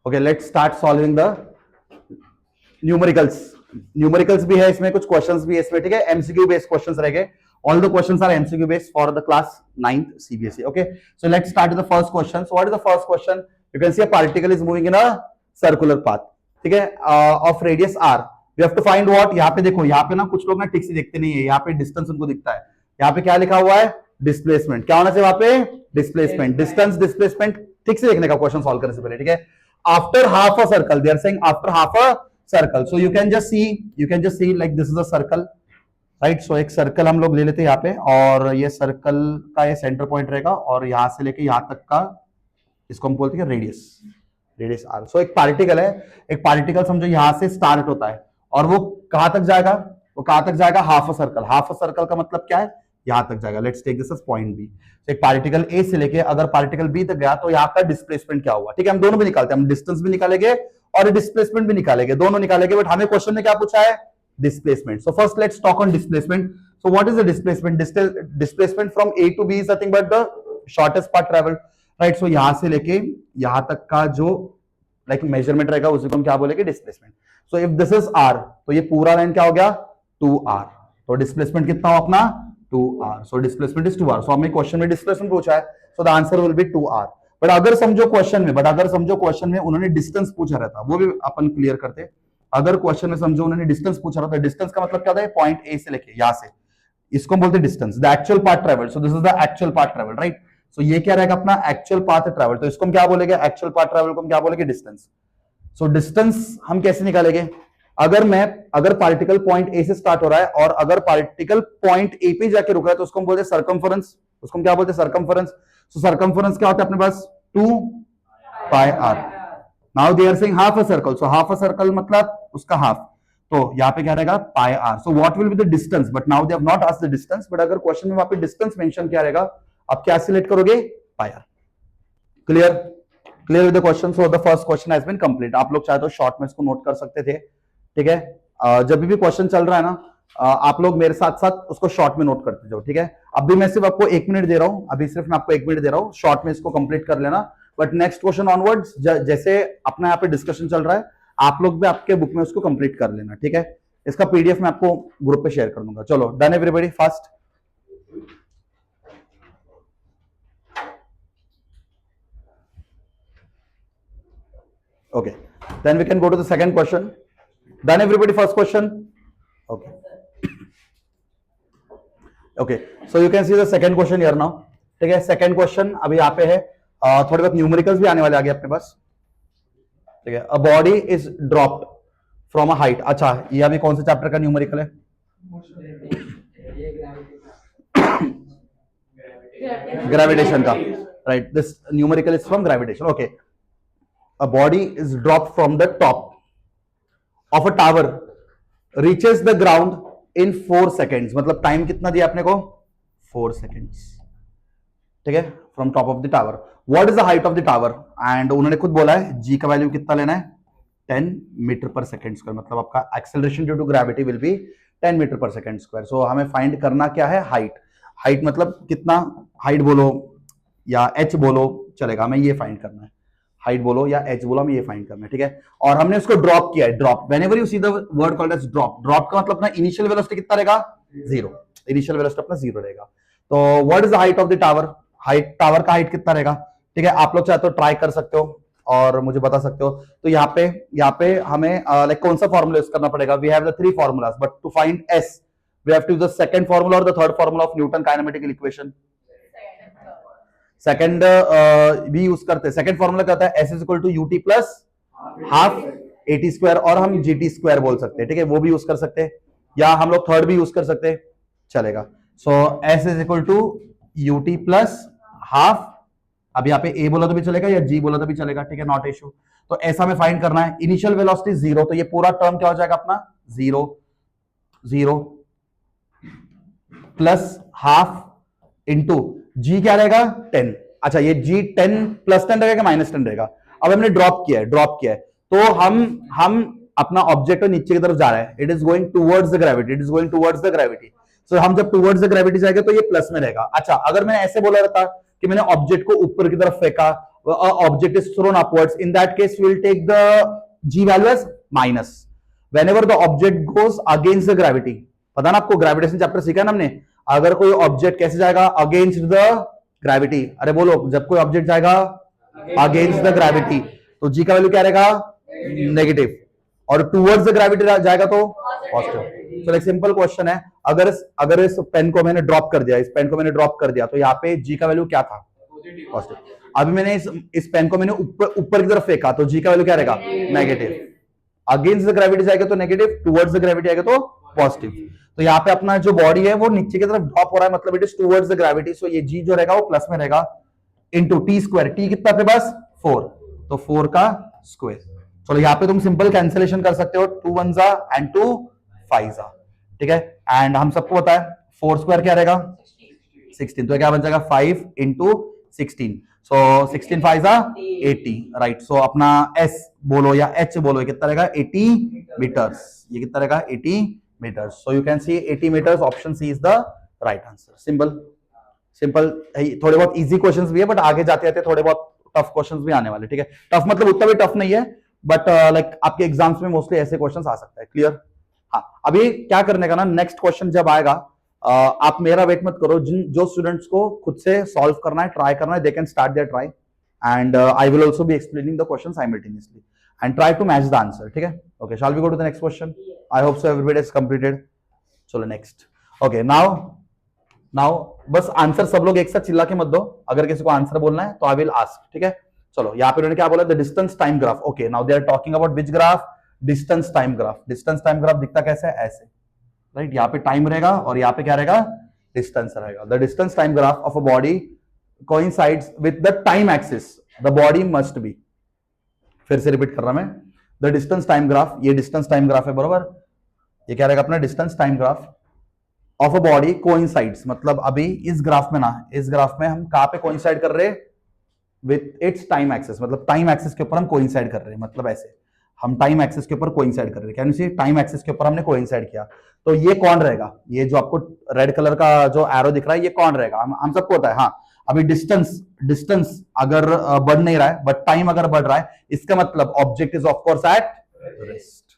Okay, let's start solving the numericals. Numericals भी है इसमें, कुछ क्वेश्चंस भी है इसमें, ठीक है। एमसीक्यू बेस्ड क्वेश्चंस रहेंगे। All the questions are MCQ based for the class 9th CBSE. Okay, so let's start with the first question. So what is the first question? You can see a particle is moving in a circular path. ठीक है, of radius r. We have to find what? यहाँ पे देखो, यहाँ पे ना कुछ लोग ना ठीक से देखते नहीं है, यहाँ पे डिस्टेंस उनको दिखता है, यहाँ पे क्या लिखा हुआ है? डिस्प्लेसमेंट। क्या होना चाहिए वहां पे? डिस्प्लेसमेंट। डिस्टेंस, डिस्प्लेसमेंट ठीक से देखने का क्वेश्चन सॉल्व करने से पहले, ठीक है। After half a circle, they are saying after half a circle, so you can just see like this is a circle, right. So एक सर्कल हम लोग ले लेते हैं यहाँ पे, और ये सर्कल का ये सेंटर पॉइंट रहेगा, और यहां से लेके यहां तक का इसको हम बोलते हैं रेडियस आर। सो एक पार्टिकल है, एक पार्टिकल समझो यहां से स्टार्ट होता है, और वो कहां तक जाएगा? वो कहां तक जाएगा? Half a circle. Half a circle का मतलब क्या है? यहां तक जाएगा। Let's take this as point B. एक पार्टिकल ए से लेके अगर पार्टिकल बी तक गया तो यहाँ का डिस्प्लेसमेंट क्या हुआ? ठीक है, हम दोनों भी निकालते हैं, हम डिस्टेंस भी निकालेंगे और डिस्प्लेसमेंट भी निकालेंगे, दोनों निकालेंगे। बट हमें क्वेश्चन में क्या पूछा है? Displacement. So first let's talk on displacement. So what is the displacement? Displacement from A to B is nothing but the shortest path traveled, right? So यहां से लेके यहां तक का जो like measurement रहेगा उसी को हम क्या बोलेंगे? Displacement. So if this is R, तो ये पूरा लाइन क्या हो गया? 2R. तो displacement कितना हो अपना? 2R. So displacement is 2R. So हमें क्वेश्चन में displacement पूछा है, so the answer will be 2R. But अगर समझो क्वेश्चन में उन्होंने डिस्टेंस पूछा रहता, वो भी अपन क्लियर करते। अगर क्वेश्चन में समझो उन्होंने डिस्टेंस पूछा रहा था, डिस्टेंस का मतलब क्या होता है? पॉइंट ए से लेके यहां से, इसको हम बोलते हैं distance, the actual path travelled. So this is the actual path travelled, right. So ये क्या रहेगा अपना? Actual path travelled. तो इसको हम क्या बोलेंगे? एक्चुअल पाथ ट्रैवल्ड को हम क्या बोलेंगे? डिस्टेंस। सो डिस्टेंस हम कैसे निकालेंगे? अगर पार्टिकल पॉइंट ए से स्टार्ट हो रहा है और अगर पार्टिकल पॉइंट ए पे जाके रुक रहा है तो उसको हम बोलते हैं सर्कमफरेंस। उसको हम क्या बोलते हैं? सर्कमफरेंस। सो सर्कमफरेंस क्या होता है अपने पास? 2 pi r. Now they are saying half a circle, so half a circle मतलब उसका हाफ, तो यहाँ पे क्या रहेगा? Pi r. So what will be the distance? But now they have not asked the distance, but अगर question में वहां पे डिस्टेंस मेंशन किया रहेगा, आप क्या सिलेक्ट करोगे? Pi r. Clear with the question. So the first question has been complete. आप लोग चाहे तो शॉर्ट में इसको नोट कर सकते थे, ठीक है। जब भी क्वेश्चन चल रहा है ना, आप लोग मेरे साथ साथ उसको शॉर्ट में नोट करते जाओ, ठीक है। अभी मैं सिर्फ आपको 1 मिनट दे रहा हूं, अभी सिर्फ मैं आपको 1 मिनट दे रहा हूं, शॉर्ट में इसको कंप्लीट कर लेना। बट नेक्स्ट क्वेश्चन ऑनवर्ड्स जैसे अपना यहाँ पे डिस्कशन चल रहा है, आप लोग भी आपके बुक में उसको कंप्लीट कर लेना, ठीक है। इसका पीडीएफ मैं आपको ग्रुप पे शेयर कर दूंगा। चलो, done everybody, fast. Okay, then we can go to the second question. Done everybody, first question. Okay okay, so you can see the second question here now, ठीक है। सेकंड क्वेश्चन अभी यहाँ पे है, थोड़े बहुत न्यूमेरिकल्स भी आने वाले आगे अपने पास, ठीक है। अ body is dropped from a height. अच्छा, ये अभी कौन से चैप्टर का न्यूमेरिकल है? ग्रेविटेशन का, right. This numerical is from gravitation. Okay, a body is dropped from the top of a tower, reaches the ground in 4 seconds. मतलब time कितना दिया आपने को? 4 सेकेंड्स, ठीक है, from top of the tower. What is the height of the tower? And उन्होंने खुद बोला है जी का वैल्यू कितना लेना है? 10 मीटर पर सेकेंड स्क्वायर। मतलब आपका acceleration due to gravity will be 10 metre पर सेकेंड स्क्वायर। सो हमें फाइंड करना क्या है? हाइट। हाइट मतलब कितना? हाइट बोलो या एच बोलो चलेगा, हमें ये फाइंड करना है। हाइट बोलो या एच बोलो, हमें ये फाइंड करना है, ठीक है। और हमने उसको ड्रॉप किया है। Drop, whenever you see the word called as drop, drop का मतलब अपना इनिशियल वेलोसिटी कितना रहेगा? 0। इनिशियल वेलोसिटी अपना 0 रहेगा। तो what is the height of the tower? Height, tower का हाइट कितना रहेगा? ठीक है, आप लोग चाहे तो ट्राई कर सकते हो और मुझे बता सकते हो। तो यहाँ पे हमें लाइक कौन सा फॉर्मूला यूज करना पड़ेगा? We have the 3 formulas, but to find S we have to use the second formula और the third formula of Newton kinematical equation. Second भी यूज करते हैं। सेकंड फॉर्मूला क्या होता है? S is equal to u t plus half a t square, और हम GT square बोल सकते हैं, ठीक है, वो भी यूज कर सकते हैं, या हम लोग थर्ड भी यूज कर सकते हैं, चलेगा। So S is equal to u t plus half, अब यहाँ पे ए बोला तो भी चलेगा या जी बोला तो भी चलेगा, ठीक है, नॉट इशू। तो ऐसा हमें फाइंड करना है। इनिशियल वेलोसिटी 0, तो ये पूरा टर्म क्या हो जाएगा अपना? 0 प्लस हाफ इंटू जी क्या रहेगा? 10। अच्छा, ये जी 10 प्लस 10 रहेगा माइनस 10 रहेगा। अब हमने ड्रॉप किया है, तो हम अपना ऑब्जेक्ट नीचे की तरफ जा रहा है। It is going towards the gravity, so हम जब टूवर्ड्स द ग्रेविटी जाएंगे तो ये प्लस में रहेगा। अच्छा, अगर मैंने ऐसे बोला रहता कि मैंने ऑब्जेक्ट को ऊपर की तरफ फेंका, object is thrown upwards, in that case we will take the g value as minus. Whenever the object goes against the gravity, पता ना आपको, ग्रेविटेशन चैप्टर सीखा ना हमने, अगर कोई ऑब्जेक्ट कैसे जाएगा अगेंस्ट द ग्रेविटी, अरे बोलो, जब कोई ऑब्जेक्ट जाएगा अगेंस्ट द ग्रेविटी तो जी का वैल्यू क्या रहेगा, नेगेटिव, और टुवर्ड्स द ग्रेविटी जाएगा तो पॉजिटिव. तो एक सिंपल क्वेश्चन है, अगर इस पेन को मैंने ड्रॉप कर दिया, इस पेन को मैंने ड्रॉप कर दिया तो यहाँ पे जी का वैल्यू क्या था, पॉजिटिव. अभी मैंने इस पेन को मैंने ऊपर की तरफ फेंका तो जी का वैल्यू क्या रहेगा, नेगेटिव. अगेंस्ट द ग्रेविटी जाएगा तो नेगेटिव, टुवर्ड्स द ग्रेविटी आएगा तो पॉजिटिव. तो यहाँ पे अपना जो बॉडी है वो नीचे की तरफ ड्रॉप हो रहा है, मतलब it is towards the gravity. So ये जी जो रहेगा वो प्लस में रहेगा, इनटू टी स्क्वायर. टी कितना पे बस 4, तो 4 का स्क्वायर. चलो यहाँ पे तुम सिंपल कैंसिलेशन कर सकते हो, 2 1 जा एंड 2 5 जा, ठीक है. एंड हम सबको पता है 4 स्क्वायर क्या रहेगा 16, तो क्या बन जाएगा 5 इंटू 16. सो 16 5 जा 80, राइट. सो अपना एस बोलो या एच बोलो, कितना रहेगा 80 मीटर्स. ये कितना रहेगा 80 meters. So you can see 80 meters, option C is the right answer. Simple थोड़े बहुत इजी क्वेश्चंस भी है, बट आगे जाते जाते थोड़े बहुत टफ क्वेश्चंस भी आने वाले, ठीक है. टफ मतलब उतना भी टफ नहीं है, बट लाइक आपके एग्जाम्स में मोस्टली ऐसे क्वेश्चंस आ सकता है. क्लियर. हाँ, अभी क्या करने का ना, नेक्स्ट क्वेश्चन जब आएगा आप मेरा वेट मत करो, जो स्टूडेंट्स को खुद से सॉल्व करना है, ट्राई करना है, they can start their try, and I will also be explaining the question simultaneously and try to match the answer, ठीक है. Okay, shall we go to the next question. I hope so everybody is completed. चलो next. Okay, now बस answer सब लोग एक साथ चिल्ला के मत दो, अगर किसी को आंसर बोलना है तो आई विल आस्क, ठीक है. चलो यहाँ पे उन्होंने क्या बोला, the distance time graph. Okay, now they are talking about which graph, distance time graph. Distance time graph दिखता कैसे है, ऐसे, राइट. यहाँ पे टाइम रहेगा और यहाँ पे क्या रहेगा, डिस्टेंस रहेगा. The distance time graph of a body coincides with the time axis, the body must be. फिर से रिपीट कर रहा मैं, द डिस्टेंस टाइम ग्राफ, ये डिस्टेंस टाइम ग्राफ है बरोबर, ये क्या रहेगा अपना distance time graph of a body coincides, मतलब अभी इस ग्राफ में ना, इस ग्राफ में हम कहां पे कोइंसाइड कर रहे हैं, विथ इट्स टाइम एक्सिस, मतलब टाइम एक्सिस के ऊपर हम कोइंसाइड कर रहे हैं, मतलब ऐसे हम टाइम एक्सिस के ऊपर कोइंसाइड कर रहे हैं. Can you see, time axis के ऊपर हमने कोइंसाइड किया. तो ये कौन रहेगा, ये जो आपको रेड कलर का जो एरो दिख रहा है ये कौन रहेगा, हम सबको होता है. हाँ, अभी डिस्टेंस अगर बढ़ नहीं रहा है बट टाइम अगर बढ़ रहा है, इसका मतलब object is of course at rest.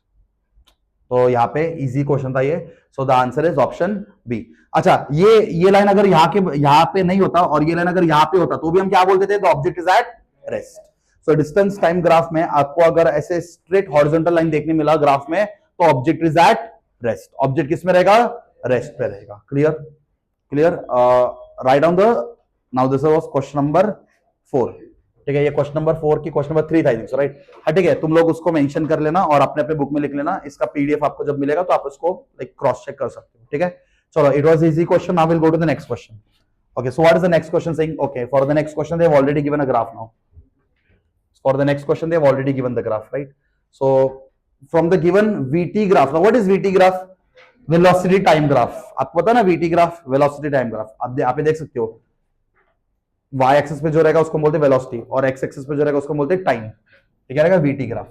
तो यहाँ पे इजी क्वेश्चन था ये. So the answer is option B. अच्छा, ये लाइन अगर यहाँ पे नहीं होता और ये लाइन अगर यहाँ पे होता तो भी हम क्या बोलते थे, the object is at rest. So distance time graph में आपको अगर ऐसे स्ट्रेट हॉरिजॉन्टल लाइन देखने मिला ग्राफ में, तो object is at rest. Object किस में रहेगा, रेस्ट पे रहेगा. Clear. Write down the, now this was question number 4, ठीक है. ये क्वेश्चन नंबर 4 की क्वेश्चन नंबर 3 था, राइट. हाँ, ठीक है, तुम लोग उसको मेंशन कर लेना और अपने अपने बुक में लिख लेना. इसका पीडीएफ आपको जब मिलेगा तो आप उसको लाइक क्रॉस चेक कर सकते हो, ठीक है. चलो, it was easy question. Now will go to the next question. Okay, so what is the next question saying. Okay, for the next question they have already given a graph now. For the next question, they have already given the graph, right? So, from the given VT graph, now what is VT graph? Velocity time graph. आपको पता ना VT graph, velocity time graph. आप देख सकते हो, y axis पे जो रहेगा उसको बोलते हैं velocity और x एक्सिस पे जो रहेगा उसको बोलते हैं time. ये क्या रहेगा VT graph.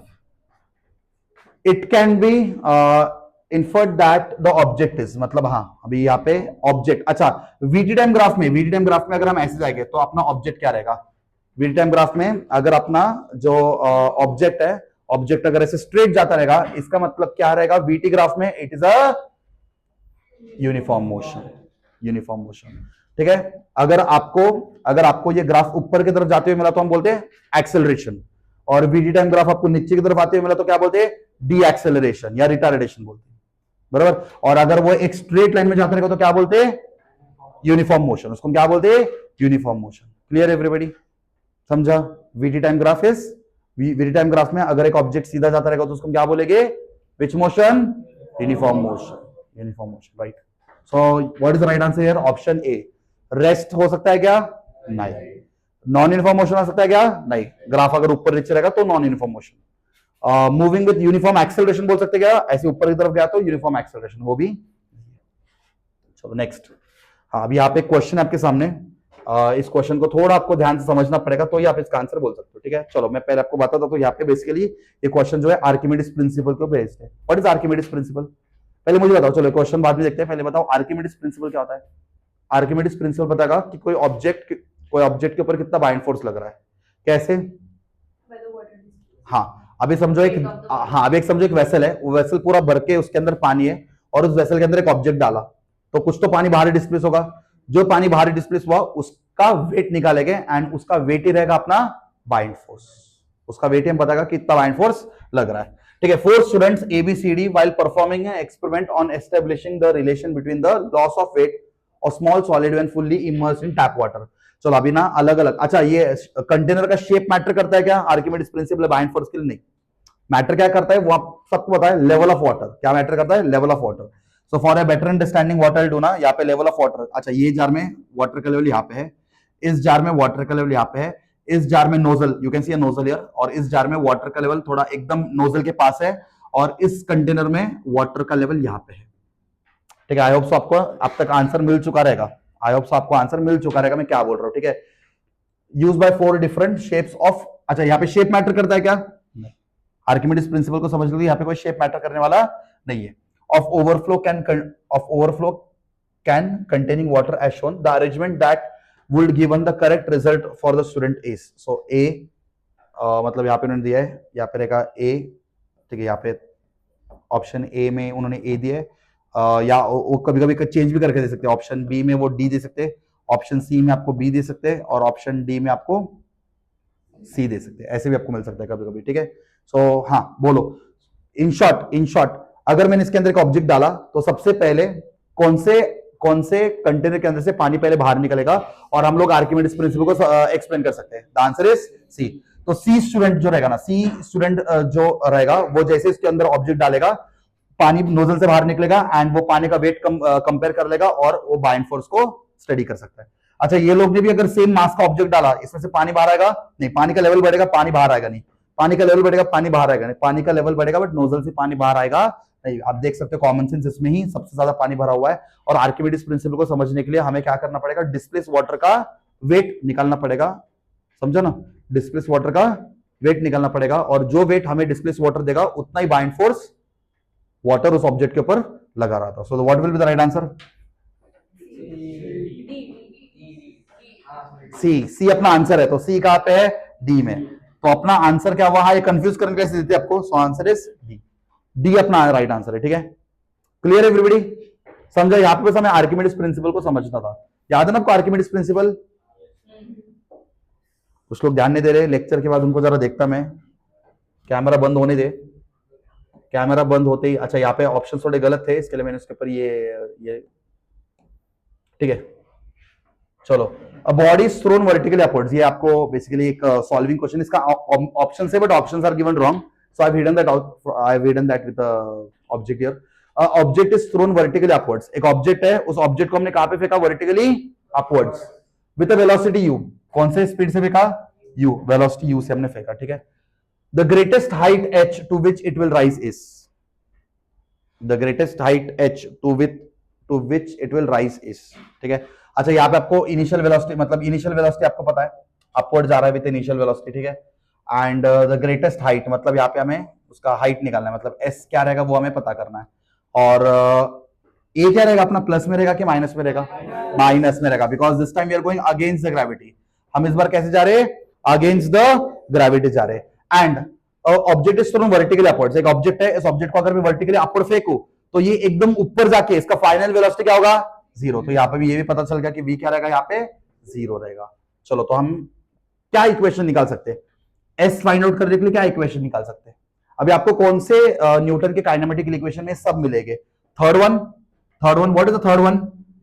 It can be inferred that the object is, मतलब हाँ, अभी यहाँ पे object. अच्छा, VT time graph में अगर हम ऐसे जाएंगे तो अपना object क्या रहेगा, VT टाइम ग्राफ में अगर अपना जो ऑब्जेक्ट है, ऑब्जेक्ट अगर ऐसे स्ट्रेट जाता रहेगा, इसका मतलब क्या रहेगा VT ग्राफ में, it is a uniform motion, ठीक है. अगर आपको ये ग्राफ ऊपर की तरफ जाते हुए मिला तो हम बोलते हैं एक्सेलरेशन, और VT टाइम ग्राफ आपको नीचे की तरफ आते हुए मिला तो क्या बोलते हैं, डी एक्सेलरेशन या रिटार्डेशन बोलते हैं, बराबर. और अगर वो एक स्ट्रेट लाइन में जाता रहेगा तो क्या बोलते हैं, यूनिफॉर्म मोशन. उसको क्या बोलते हैं, यूनिफॉर्म मोशन. क्लियर एवरीबॉडी, समझा. VT टाइम ग्राफ में अगर एक ऑब्जेक्ट सीधा जाता रहेगा तो उसको क्या बोलेंगे, which motion, uniform motion, right. So what is the right answer here, option A. Rest हो सकता है क्या, नहीं. नॉन यूनिफॉर्म मोशन हो सकता है क्या, नहीं. ग्राफ अगर ऊपर नीचे रहेगा तो non uniform motion. Moving with uniform acceleration बोल सकते क्या, ऐसे ऊपर की तरफ गया तो यूनिफॉर्म एक्सेलरेशन, वो भी. चलो नेक्स्ट. हाँ, अभी यहाँ पे क्वेश्चन आपके सामने, इस क्वेश्चन को थोड़ा आपको ध्यान से समझना पड़ेगा तो ही आप इसका आंसर बोल सकते हो, ठीक है. चलो, मैं पहले आपको बताता हूं. तो यहाँ पे बेसिकली ये क्वेश्चन जो है आर्किमिडीज प्रिंसिपल को बेस्ड है. व्हाट इज आर्किमिडीज प्रिंसिपल, पहले मुझे बताओ. चलो, क्वेश्चन बाद में देखते हैं, पहले बताओ आर्किमिडीज प्रिंसिपल क्या होता है. आर्किमिडीज प्रिंसिपल बताएगा कि कोई ऑब्जेक्ट के ऊपर कितना बाइंड फोर्स लग रहा है. कैसे? हाँ, अभी समझो एक, हाँ अभी एक समझो एक वेसल है, वो वेसल पूरा भर के उसके अंदर पानी है और उस वेसल के अंदर एक ऑब्जेक्ट डाला, तो कुछ तो पानी बाहर डिस्प्लेस होगा, जो पानी बाहर डिस्प्लेस हुआ उसका वेट निकालेंगे एंड उसका वेट ही रहेगा अपना बाइंड फोर्स, उसका वेट ही हम बताएगा कितना बाइंड फोर्स लग रहा है। ठीक है, 4 students ABCD while performing an experiment on establishing the relation between the loss of weight of small solid when fully immersed in tap water। चलो अभी ना अलग अलग, अच्छा ये कंटेनर का शेप मैटर करता है क्या आर्किमिडीज प्रिंसिपल बाइंड फोर्स के लिए? नहीं, मैटर क्या करता है वो आप सबको पता है, लेवल ऑफ वाटर। क्या मैटर करता है? Level of water. So for a better understanding what I will do ना, यहाँ पे लेवल ऑफ वाटर, अच्छा ये जार में वाटर का लेवल यहाँ पे है, इस जार में वाटर का लेवल यहाँ पे है, इस जार में nozzle, you can C a nozzle here, और इस जार में वाटर का लेवल थोड़ा एकदम नोजल के पास है, और इस कंटेनर में वाटर का लेवल यहाँ पे है। ठीक है, आई होप सो आपको अब तक आंसर मिल चुका रहेगा, आई होप सो आपको आंसर मिल चुका रहेगा मैं क्या बोल रहा हूँ। ठीक है, use by 4 different shapes of, अच्छा यहाँ पे शेप मैटर करता है क्या? नहीं, आर्किमिडीज प्रिंसिपल को समझ लो, यहाँ पे कोई शेप मैटर करने वाला नहीं है। Of overflow can containing water as shown, the arrangement that would given the correct result for the student is, so a मतलब यहाँ पे उन्होंने दिया है, यहाँ पे रहेगा ए। ठीक है, यहाँ पे ऑप्शन ए में उन्होंने ए दिया है, या वो कभी कभी चेंज भी करके दे सकते हैं, ऑप्शन बी में वो डी दे सकते हैं, ऑप्शन सी में आपको बी दे सकते हैं, और ऑप्शन डी में आपको सी दे सकते हैं, ऐसे भी आपको मिल सकता है कभी कभी। ठीक है, सो हाँ बोलो, इन शॉर्ट अगर मैंने इसके अंदर एक ऑब्जेक्ट डाला तो सबसे पहले कौन से कंटेनर के अंदर से पानी पहले बाहर निकलेगा, और हम लोग आर्किमिडीज प्रिंसिपल को एक्सप्लेन कर सकते हैं। The answer is C. तो सी स्टूडेंट जो रहेगा ना, सी स्टूडेंट जो रहेगा वो जैसे इसके अंदर ऑब्जेक्ट डालेगा, पानी नोजल से बाहर निकलेगा एंड वो पानी का वेट कंपेयर कर लेगा और वो बाइंड फोर्स को स्टडी कर सकता है। अच्छा ये लोग ने भी अगर सेम मास का ऑब्जेक्ट डाला, इसमें से पानी बाहर आएगा नहीं, पानी का लेवल बढ़ेगा, पानी बाहर आएगा नहीं, पानी का लेवल बढ़ेगा, पानी बाहर आएगा नहीं, पानी का लेवल बढ़ेगा बट नोजल से पानी बाहर आएगा नहीं। आप देख सकते हो कॉमन सेंस इसमें ही सबसे ज्यादा पानी भरा हुआ है, और आर्किमिडीज प्रिंसिपल को समझने के लिए हमें क्या करना पड़ेगा? डिस्प्लेस वाटर का वेट निकालना पड़ेगा, समझो ना, डिस्प्लेस वाटर का वेट निकालना पड़ेगा, और जो वेट हमें डिस्प्लेस वाटर देगा उतना ही बाइंड फोर्स वाटर उस ऑब्जेक्ट के ऊपर लगा रहा था। So what will be the right answer? C अपना आंसर है, तो सी कहां पे है? डी में। तो अपना आंसर क्या हुआ? ये कंफ्यूज करने के लिए देते आपको, so answer is D. D अपना राइट आंसर है। ठीक है, क्लियर एवरीबॉडी? समझा? यहाँ पे बस हमें आर्किमिडीज प्रिंसिपल को समझना था। याद है ना आपको आर्किमिडीज प्रिंसिपल? कुछ लोग ध्यान नहीं दे रहे, लेक्चर के बाद उनको जरा देखता मैं, कैमरा बंद होने दे, कैमरा बंद होते ही। अच्छा यहाँ पे ऑप्शन थोड़े गलत थे, इसके लिए मैंने उसके ऊपर ये ठीक है, चलो। A body is thrown vertically upwards, ये आपको बेसिकली एक सॉल्विंग क्वेश्चन, इसका ऑप्शन से but options are given wrong, so I have hidden that with the object here. Object is thrown vertically upwards, एक ऑब्जेक्ट है, उस ऑब्जेक्ट को हमने कहां पे फेंका? Vertically upwards with a velocity u। कौन से स्पीड से फेंका? u, वेलोसिटी u से हमने फेंका। ठीक है, the greatest height h to which it will rise is, the greatest height h to which it will rise is। ठीक है, अच्छा यहाँ पे आपको इनिशियल वेलोसिटी, मतलब इनिशियल वेलोसिटी आपको पता है अपवर्ड जा रहा है विद इनिशियल वेलोसिटी। ठीक है, एंड द ग्रेटेस्ट हाइट मतलब यहाँ पे हमें उसका हाइट निकालना है, मतलब s क्या रहेगा वो हमें पता करना है, और a क्या रहेगा अपना? प्लस में रहेगा कि माइनस में रहेगा? माइनस में रहेगा, because this time we are going against the gravity. हम इस बार कैसे जा रहे हैं? अगेंस्ट द ग्रेविटी जा रहे हैं। And object is thrown vertically upwards, एक ऑब्जेक्ट है, इस ऑब्जेक्ट को अगर मैं वर्टिकली अपवर्ड फेंकूं तो ये एकदम ऊपर जाके इसका फाइनल वेलोसिटी क्या होगा? 0। तो यहाँ पे भी ये भी पता चल गया कि v क्या रहेगा? यहाँ पे 0 रहेगा। चलो तो हम क्या इक्वेशन निकाल सकते हैं? s फाइंड आउट करने के लिए क्या इक्वेशन निकाल सकते हैं? अभी आपको कौन से न्यूटन के काइनेमेटिक इक्वेशन में सब मिलेंगे? Third one, what is the third one?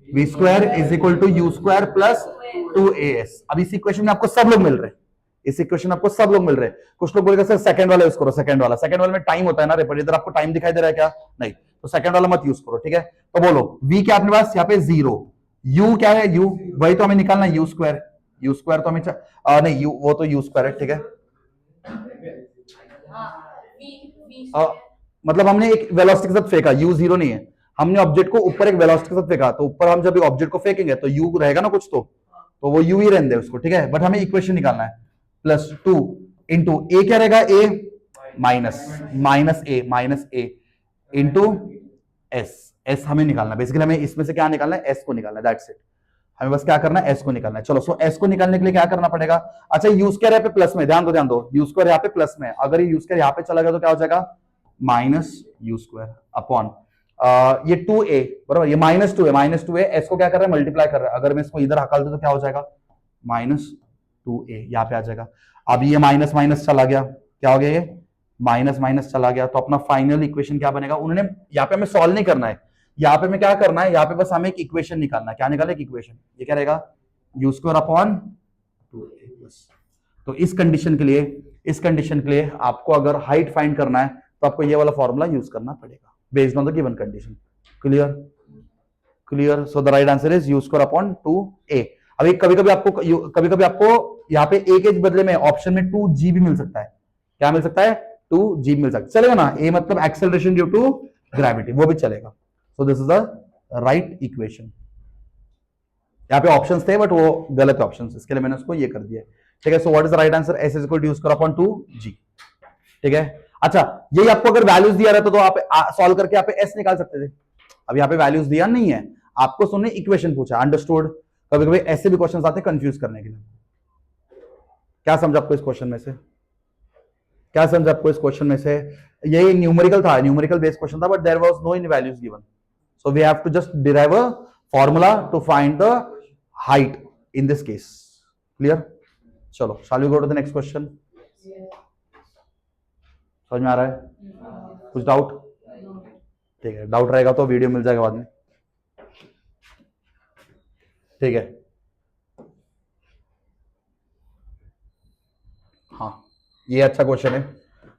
v square is equal to u square plus 2as। अब इस इक्वेशन में आपको सब लोग मिल रहे हैं, इस इक्वेशन आपको सब लोग मिल रहे हैं। कुछ लोग बोलेगा सर सेकंड वाला यूज करो, सेकंड वाला में टाइम होता है ना रेपट, इधर आपको टाइम दिखाई दे रहा है क्या? नहीं, तो सेकंड वाला मत यूज करो। ठीक है, तो बोलो v क्या अपने पास? यहाँ पे 0, u क्या है? u वही तो हमें निकालना है, u स्क्वायर तो हमें नहीं, u वो तो u स्क्वायर है। ठीक है, मतलब हमने एक वेलोसिटी के साथ फेंका, u 0 नहीं है, हमने ऑब्जेक्ट को ऊपर एक वेलोसिटी के साथ फेंका, तो ऊपर हम जब ऑब्जेक्ट को फेंकेंगे तो u रहेगा ना कुछ, तो वो u ही रहने दे उसको। ठीक है, बट हमें इक्वेशन निकालना है, प्लस 2 इंटू ए क्या रहेगा? a minus A into s हमें निकालना है। बेसिकली हमें इसमें से क्या निकालना है? s को निकालना है, दैट्स इट। हमें बस क्या करना है, एस को निकालना है। चलो, सो एस को निकालने के लिए क्या करना पड़ेगा? अच्छा, यू स्क्वायर यहाँ पे प्लस में, ध्यान दो, यू स्क्वायर यहाँ पे प्लस में, अगर ये यू स्क्वायर यहाँ पे चला गया तो क्या हो जाएगा? माइनस यू स्क्वायर अपॉन ये 2a, बराबर, ये -2 है, एस को क्या कर रहा है? मल्टीप्लाई कर रहा है। अगर मैं इसको इधर हकाल दूं तो क्या हो जाएगा? -2a यहाँ पे आ जाएगा। अब ये माइनस माइनस चला गया, क्या हो गया? ये माइनस माइनस चला गया, तो अपना फाइनल इक्वेशन क्या बनेगा? उन्होंने यहाँ पे हमें सॉल्व नहीं करना है, यहाँ पे हमें क्या करना है? यहाँ पे बस हमें एक इक्वेशन निकालना है। क्या निकाले? एक इक्वेशन। ये क्या रहेगा? You square upon 2a plus. तो इस कंडीशन के लिए आपको अगर हाइट फाइंड करना है तो आपको ये वाला फॉर्मूला यूज करना पड़ेगा based on the given condition. Clear? So the right answer is you square upon 2a। अभी कभी कभी आपको यहाँ पे a के बदले में ऑप्शन में 2g भी मिल सकता है। क्या मिल सकता है? 2g मिल सकता है, चलेगा ना? a मतलब एक्सेलरेशन ड्यू टू ग्रेविटी, वो भी चलेगा। सो this is the right equation. यहाँ पे ऑप्शंस थे बट वो गलत ऑप्शंस, इसके लिए मैंने उसको ये कर दिया। ठीक है, so what is the right answer? s is equal to u square upon 2g। ठीक है, अच्छा, यही आपको अगर वैल्यूज दिया रहता तो आप सॉल्व करके आप s निकाल सकते थे। अब यहाँ पे वैल्यूज दिया नहीं है आपको, सुनने इक्वेशन पूछा, अंडरस्टूड। कभी कभी ऐसे भी क्वेश्चन आते हैं कंफ्यूज करने के लिए। क्या समझा आपको इस क्वेश्चन में से? क्या समझा आपको इस क्वेश्चन में से? ये न्यूमेरिकल था, न्यूमेरिकल बेस्ड क्वेश्चन था, but there was no in values given, so we have to just derive a formula to find the height in this case. Clear? चलो, shall we go to the next question? समझ में आ रहा है? कुछ doubt? ठीक है, doubt रहेगा तो वीडियो मिल जाएगा बाद में। ठीक है, हाँ, ये अच्छा क्वेश्चन है।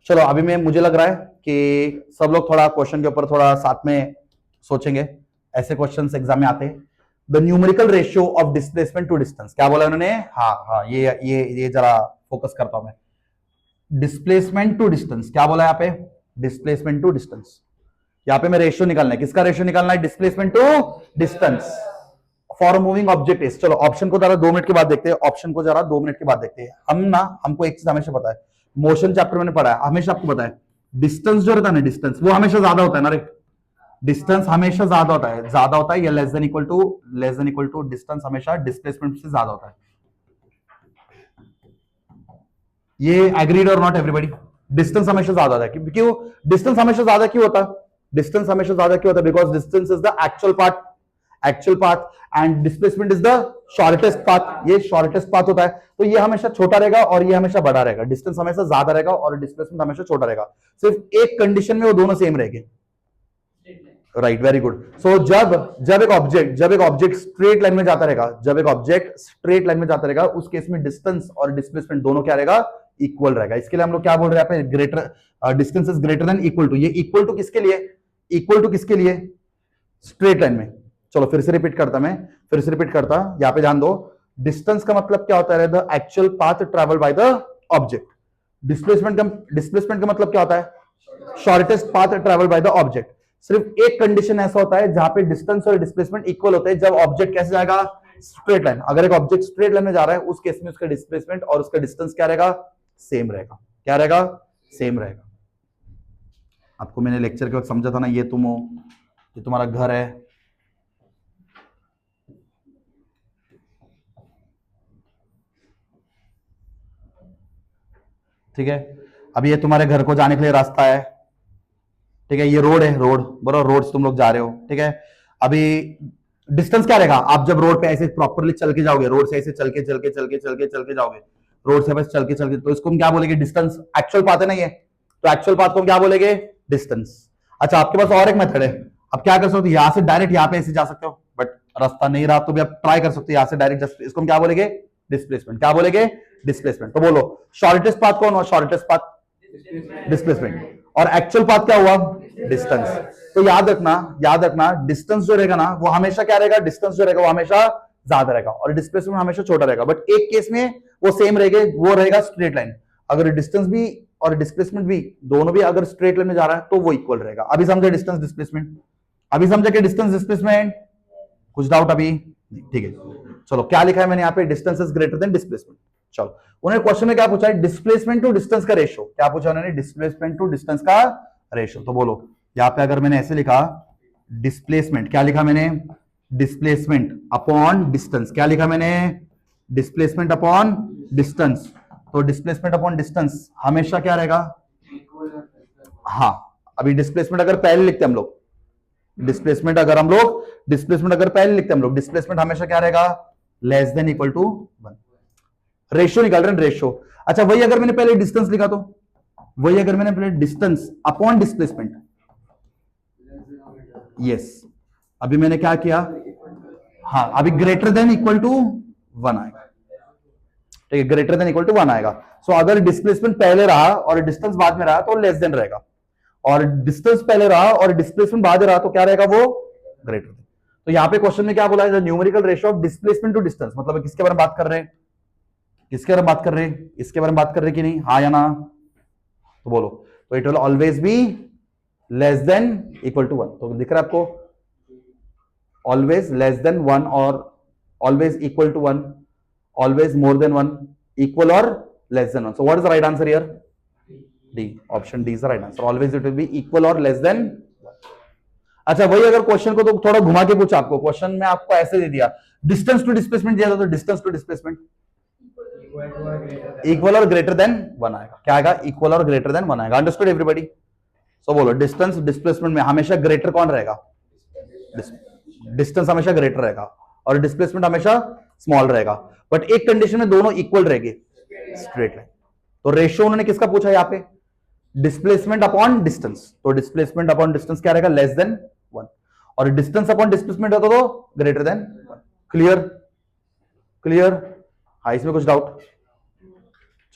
चलो, अभी मुझे लग रहा है कि सब लोग थोड़ा क्वेश्चन के ऊपर थोड़ा साथ में सोचेंगे। ऐसे क्वेश्चंस एग्जाम में आते हैं। The numerical ratio of displacement to distance, क्या बोला उन्होंने? हाँ, ये जरा फोकस करता हूं मैं। डिस्प्लेसमेंट टू डिस्टेंस, क्या बोला यहाँ पे? Displacement to distance. यहाँ पे मैं रेशियो निकालना है, किसका रेशियो निकालना है? Displacement to distance for moving object is. चलो, ऑप्शन को जरा 2 मिनट के बाद देखते हैं, ऑप्शन को जरा 2 मिनट के बाद देखते हैं। हमको एक चीज हमेशा पता है, मोशन चैप्टर मैंने पढ़ा है, हमेशा आपको पता है डिस्टेंस जो रहता है ना, डिस्टेंस वो हमेशा ज्यादा होता है ना रे। डिस्टेंस हमेशा ज्यादा होता है या less than equal to distance हमेशा डिस्प्लेसमेंट से ज्यादा होता है। ये एग्रीड और नॉट एवरीबॉडी? डिस्टेंस हमेशा ज्यादा होता है। क्यों डिस्टेंस हमेशा ज्यादा क्यों होता है? डिस्टेंस हमेशा ज्यादा क्यों होता है? Because distance is the actual path and displacement is the shortest path. ये शॉर्टेस्ट पाथ होता है, तो ये हमेशा छोटा रहेगा और ये हमेशा बड़ा रहेगा। डिस्टेंस हमेशा ज्यादा रहेगा और डिस्प्लेसमेंट हमेशा छोटा रहेगा। सिर्फ एक कंडीशन में वो दोनों सेम रहेंगे। Right, very good. सो जब एक ऑब्जेक्ट स्ट्रेट लाइन में जाता रहेगा, उस केस में डिस्टेंस और डिस्प्लेसमेंट दोनों क्या रहेगा? इक्वल रहेगा। इसके लिए हम लोग क्या बोल रहे हैं? Greater distance is greater than equal to. ये इक्वल टू किसके लिए? स्ट्रेट लाइन में। चलो, फिर से रिपीट करता यहाँ पे ध्यान दो। डिस्टेंस का मतलब क्या होता है? The actual path travel by the object. Displacement का मतलब क्या होता है? Shortest path travel by the object. सिर्फ एक कंडीशन ऐसा होता है जहां पे डिस्टेंस और डिस्प्लेसमेंट इक्वल होते हैं, जब ऑब्जेक्ट कैसे जाएगा? Straight line. अगर एक ऑब्जेक्ट स्ट्रेट लाइन में जा रहा है, उस केस में उसका डिस्प्लेसमेंट और उसका डिस्टेंस क्या रहेगा? सेम रहेगा। क्या रहेगा? सेम रहेगा। आपको मैंने लेक्चर के वक्त समझा था ना, ये तुम हो, ये तुम्हारा घर है, ठीक है। अब ये तुम्हारे घर को जाने के लिए रास्ता है, ठीक है। ये रोड है, बराबर, रोड से तुम लोग जा रहे हो, ठीक है। अभी डिस्टेंस क्या रहेगा? आप जब रोड पे ऐसे प्रॉपरली चल के जाओगे, रोड से ऐसे चल के जाओगे, रोड से बस चल के तो इसको हम क्या बोलेंगे? डिस्टेंस। एक्चुअल पाथ है ना ये, तो एक्चुअल पाथ को हम क्या बोलेंगे? डिस्टेंस। अच्छा, आपके पास और एक मेथड है। अब क्या कर सकते हो? यहां से डायरेक्ट यहाँ पे ऐसे जा सकते हो, बट रास्ता नहीं रहा तो भी आप ट्राई कर सकते हो यहां से डायरेक्ट। इसको हम क्या बोलेंगे? डिस्प्लेसमेंट। क्या बोलेंगे? डिस्प्लेसमेंट। तो बोलो, शॉर्टेस्ट पाथ कौन हुआ? Shortest path displacement. और एक्चुअल पाथ क्या हुआ? डिस्टेंस। तो याद रखना डिस्टेंस जो रहेगा ना, वो हमेशा क्या रहेगा? डिस्टेंस जो रहेगा वो हमेशा ज्यादा रहेगा और डिस्प्लेसमेंट हमेशा छोटा रहेगा। बट एक केस में वो सेम रहेगा, वो रहेगा स्ट्रेट लाइन। अगर डिस्टेंस भी और डिस्प्लेसमेंट भी दोनों भी अगर स्ट्रेट लाइन में जा रहा है तो वो इक्वल रहेगा। अभी समझे डिस्टेंस डिस्प्लेसमेंट? कुछ डाउट अभी? ठीक है, चलो, क्या लिखा है मैंने यहाँ पे? Distance is greater then displacement. चलो, उन्होंने क्वेश्चन में क्या पूछा है? डिस्प्लेसमेंट टू डिस्टेंस का रेशियो। क्या पूछा उन्होंने? डिस्प्लेसमेंट टू डिस्टेंस का रेशियो। तो बोलो, यहाँ पे अगर मैंने ऐसे लिखा डिस्प्लेसमेंट, क्या लिखा मैंने? डिस्प्लेसमेंट अपॉन डिस्टेंस, क्या लिखा मैंने, डिस्प्लेसमेंट अपॉन डिस्टेंस। तो डिस्प्लेसमेंट अपॉन डिस्टेंस हमेशा क्या रहेगा, हाँ अभी डिस्प्लेसमेंट अगर पहले लिखते हम लोग, डिस्प्लेसमेंट अगर पहले लिखते हम लोग, डिस्प्लेसमेंट हमेशा क्या रहेगा, less than equal to 1। Ratio निकाल रहे हैं, रेशियो। अच्छा वही अगर मैंने पहले डिस्टेंस लिखा तो, वही अगर मैंने पहले डिस्टेंस अपॉन डिस्प्लेसमेंट, यस अभी मैंने क्या किया, हाँ अभी ग्रेटर देन इक्वल टू 1 आएगा, ठीक है, ग्रेटर देन इक्वल टू 1 आएगा। सो अगर डिस्प्लेसमेंट पहले रहा और डिस्टेंस बाद में रहा तो लेस देन रहेगा, और डिस्टेंस पहले रहा और डिस्प्लेसमेंट बाद में रहा तो क्या रहेगा, वो ग्रेटर देन। तो यहाँ पे क्वेश्चन में क्या बोला है, numerical ratio of displacement to distance, मतलब किसके बारे में बात कर रहे हैं, किसके बारे में बात कर रहे हैं, इसके बारे में बात कर रहे हैं कि नहीं, हाँ या ना, तो बोलो। तो it will always be less than equal to 1, तो दिख रहा है आपको, ऑलवेज लेस देन 1 और always equal to 1, always more than 1, equal or less than 1. So what is the right answer here? D. Option D is the right answer. Always it will be equal or less than 1. अच्छा वही अगर question को तो थोड़ा घुमा के पूछा आपको, क्वेश्चन में आपको ऐसे दे दिया, डिस्टेंस टू डिस्प्लेसमेंट दिया था, तो डिस्टेंस टू डिस्प्लेसमेंट इक्वल और ग्रेटर देन 1 आएगा, क्या आएगा, इक्वल और ग्रेटर देन 1 आएगा। Understood everybody? सो बोलो डिस्टेंस डिस्प्लेसमेंट में हमेशा ग्रेटर कौन रहेगा, डिस्टेंस हमेशा ग्रेटर रहेगा और डिस्प्लेसमेंट हमेशा स्मॉल रहेगा, बट एक कंडीशन में दोनों इक्वल रहेंगे, स्ट्रेट लाइन। तो रेशियो उन्होंने किसका पूछा यहाँ पे, डिस्प्लेसमेंट अपॉन डिस्टेंस, तो डिस्प्लेसमेंट अपॉन डिस्टेंस क्या रहेगा, लेस देन 1, और डिस्टेंस अपॉन डिस्प्लेसमेंट होता तो ग्रेटर देन 1। क्लियर, क्लियर, हाँ इसमें कुछ डाउट?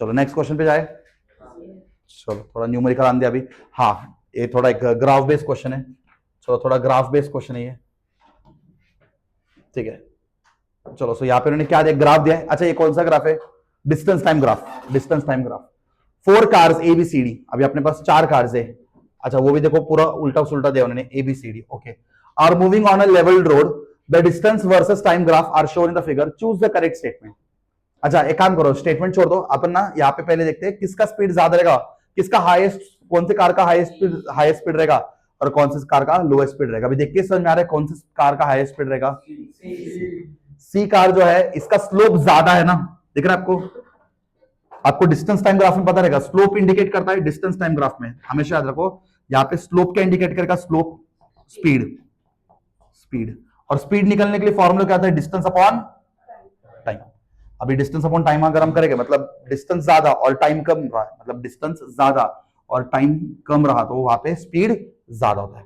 चलो नेक्स्ट क्वेश्चन पे जाए, चलो थोड़ा न्यूमेरिकल आन दिया अभी, हाँ ये थोड़ा एक ग्राफ बेस्ड क्वेश्चन है, चलो थोड़ा ग्राफ बेस्ड क्वेश्चन है ये, ठीक है। चलो सो यहाँ पे उन्होंने क्या दिया, ग्राफ दिया है। अच्छा ये कौन सा ग्राफ है, distance time graph, distance time graph. 4 cars A B C D, अभी अपने पास 4 कार्स है, अच्छा वो भी देखो पूरा उल्टा सुल्टा दिया उन्होंने, A B C D, okay, are moving on a levelled road, the distance versus time graph are shown in the figure, choose the correct statement. अच्छा एक काम करो, स्टेटमेंट छोड़ दो, अपन ना यहाँ पे पहले देखते हैं किसका स्पीड ज्यादा रहेगा, किसका हाईएस्ट, कौन से कार का हाईएस्ट स्पीड रहेगा और कौन से कार का लोएस्ट स्पीड रहेगा। अभी देख के समझ में आ रहा है कौन से कार का हाईएस्ट स्पीड रहेगा, सी कार जो है, इसका स्लोप ज्यादा है ना, दिख रहा है आपको, आपको डिस्टेंस टाइम ग्राफ में पता रहेगा, स्लोप इंडिकेट करता है डिस्टेंस टाइम ग्राफ में, हमेशा याद रखो यहाँ पे स्लोप क्या इंडिकेट करेगा, स्लोप, स्पीड, स्पीड, और स्पीड निकलने के लिए फॉर्मूला क्या आता है, डिस्टेंस अपॉन टाइम। अभी डिस्टेंस अपॉन टाइम अगर हम करेंगे, मतलब डिस्टेंस ज्यादा और टाइम कम रहा है, मतलब डिस्टेंस ज्यादा और टाइम कम रहा तो वहां पे स्पीड ज्यादा होता है,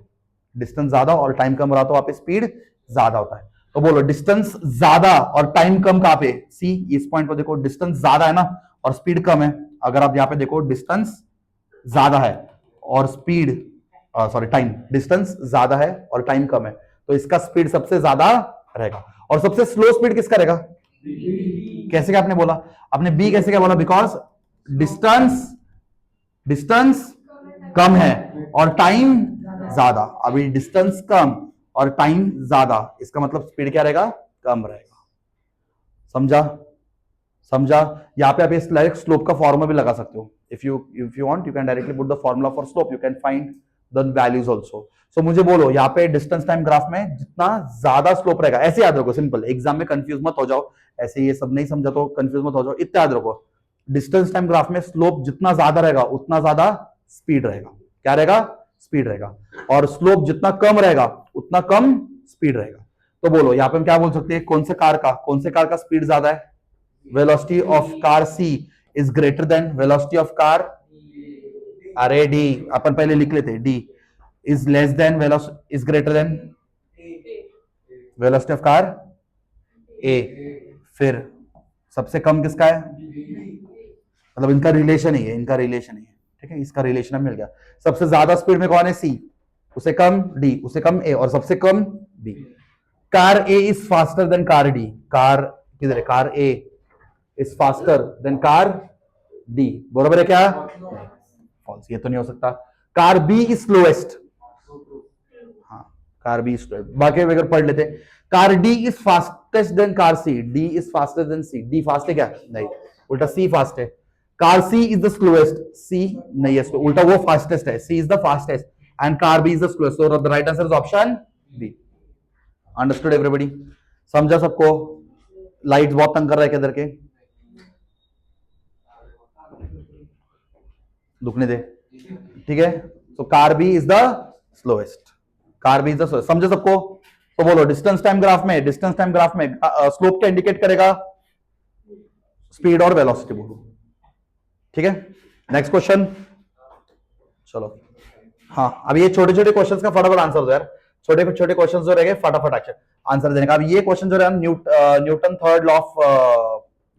डिस्टेंस ज्यादा और टाइम कम रहा तो वहां पे स्पीड ज्यादा होता है। तो बोलो डिस्टेंस ज्यादा और टाइम कम कहां पे, सी, इस पॉइंट पर देखो डिस्टेंस ज्यादा है ना और स्पीड कम है, अगर आप यहाँ पे देखो डिस्टेंस ज्यादा है और स्पीड, सॉरी टाइम, डिस्टेंस ज्यादा है और टाइम कम है, तो इसका स्पीड सबसे ज्यादा रहेगा। और सबसे स्लो स्पीड किसका रहेगा, कैसे क्या आपने बोला, आपने बी कैसे क्या बोला, बिकॉज डिस्टेंस, डिस्टेंस कम है और टाइम ज्यादा, अभी डिस्टेंस कम और टाइम ज्यादा, इसका मतलब स्पीड क्या रहेगा, कम रहेगा। समझा, समझा? यहाँ पे आप इस डायरेक्ट स्लोप का फॉर्मूला भी लगा सकते हो, if you want you can directly put the formula for slope, you can find the values also. सो मुझे बोलो यहाँ पे डिस्टेंस टाइम ग्राफ में जितना ज्यादा स्लोप रहेगा, ऐसे याद रखो, सिंपल, एग्जाम में कंफ्यूज मत हो जाओ, ऐसे ये सब नहीं समझा तो कंफ्यूज मत हो जाओ, इतना याद रखो, डिस्टेंस टाइम ग्राफ में स्लोप जितना ज्यादा रहेगा उतना ज्यादा स्पीड रहेगा, क्या रहेगा, स्पीड रहेगा, और स्लोप जितना कम रहेगा उतना कम स्पीड रहेगा। तो बोलो यहाँ पे हम क्या बोल सकते हैं, कौन से कार का स्पीड ज्यादा है, velocity of car C is greater than velocity of car, अरे डी अपन पहले लिख लेते, D is less than is greater than velocity of car A, फिर सबसे कम किसका है, मतलब इनका रिलेशन ही है, इनका रिलेशन ही है, ठीक है, इसका रिलेशन मिल गया। सबसे ज्यादा स्पीड में कौन है, सी, उसे कम डी, उसे कम ए, और सबसे कम B. Car A is faster than car D, car किधर है, car A is faster than car D, बराबर है क्या, फॉल्स, ये तो नहीं हो सकता। कार बी इज स्लोएस्ट, हाँ कार बी इज स्लोएस्ट, बाकी अगर पढ़ लेते, car D is fastest than car C, D is faster than C, D fast है क्या, नहीं, उल्टा सी फास्ट है। Car C is the slowest, C नहीं है, उल्टा वो फास्टेस्ट है, C is the fastest and car B is the slowest, so the right answer is option B. Understood everybody? समझा सबको? लाइट्स बहुत तंग कर रहा है किधर के, दुखने दे, ठीक है? तो car B is the slowest, car B is the slowest, समझे सबको? तो बोलो डिस्टेंस टाइम ग्राफ में, डिस्टेंस टाइम ग्राफ में स्लोप क्या इंडिकेट करेगा? स्पीड और वेलोसिटी बोलो, ठीक है? नेक्स्ट क्वेश्चन, चलो। हाँ, अब ये छोटे छोटे क्वेश्चंस का फटाफट आंसर दो यार, छोटे छोटे क्वेश्चंस जो रहेंगे फटाफट एक्शन आंसर देने का। अब ये क्वेश्चन जो है Newton third law of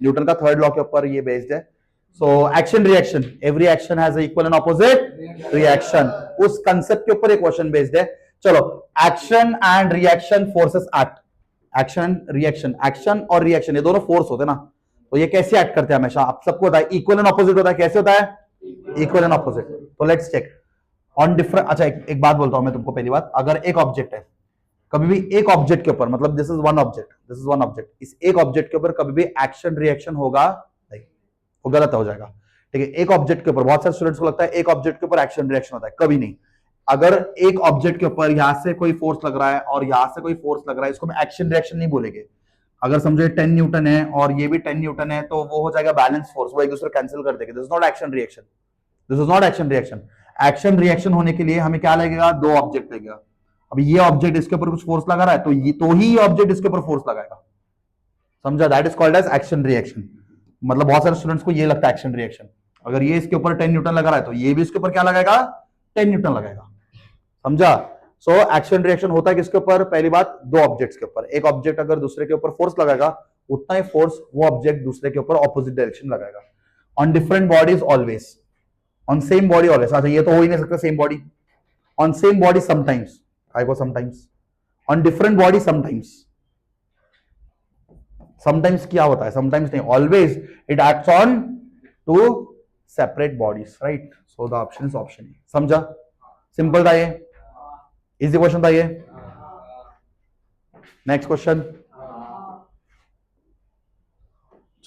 Newton का थर्ड लॉ के ऊपर ये बेस्ड है। So action reaction, every action has equal and opposite reaction, उस कंसेप्ट के ऊपर ये क्वेश्चन बेस्ड है। चलो, action and reaction forces act, action reaction, action और रिएक्शन ये दोनों फोर्स होते हैं ना, तो ये कैसे एक्ट करते हैं? हमेशा आप सबको होता है इक्वल एंड ऑपोजिट होता है, कैसे होता है? Equal and opposite. तो लेट्स चेक ऑन डिफरेंट। अच्छा, एक बात बोलता हूं मैं तुमको, पहली बात, अगर एक ऑब्जेक्ट है, कभी भी एक ऑब्जेक्ट के ऊपर, मतलब this is one object, this is one object, इस एक ऑब्जेक्ट के ऊपर कभी भी एक्शन रिएक्शन होगा नहीं, वो गलत हो जाएगा, ठीक है? एक ऑब्जेक्ट के ऊपर, बहुत सारे स्टूडेंट्स को लगता है एक ऑब्जेक्ट के ऊपर एक्शन रिएक्शन होता है, कभी नहीं। अगर एक ऑब्जेक्ट के ऊपर यहां से कोई फोर्स लग रहा है और यहां से कोई फोर्स लग रहा है, इसको हम एक्शन रिएक्शन नहीं बोलेंगे। अगर समझो 10 न्यूटन है और ये भी 10 न्यूटन है, तो वो हो जाएगा बैलेंस फोर्स, वो एक दूसरे कैंसिल कर देंगे। This is not action reaction, this is not action reaction. Action reaction होने के लिए हमें क्या लगेगा? दो ऑब्जेक्ट लगेगा। अब ये ऑब्जेक्ट इसके ऊपर कुछ फोर्स लगा रहा है, तो ही ऑब्जेक्ट इसके ऊपर फोर्स लगाएगा, समझा? That is called as action reaction. मतलब बहुत सारे स्टूडेंट्स को ये लगता है एक्शन रिएक्शन, अगर ये इसके ऊपर 10 न्यूटन लगा रहा है तो ये भी इसके ऊपर क्या लगाएगा? 10 न्यूटन लगाएगा, समझा? सो एक्शन रिएक्शन होता है किसके ऊपर? पहली बात, दो ऑब्जेक्ट्स के ऊपर। एक ऑब्जेक्ट अगर दूसरे के ऊपर फोर्स लगाएगा, उतना ही फोर्स वो ऑब्जेक्ट दूसरे के ऊपर ऑपोजिट डायरेक्शन लगाएगा। On different bodies always, on same body always. अच्छा, ये तो हो ही नहीं सकता same body. On same body sometimes, I go sometimes. On different body sometimes, sometimes क्या होता है? समटाइम्स नहीं, always it acts on two separate bodies, right? So the option is option, समझा? सिंपल था ये, इजी क्वेश्चन था ये। Next question,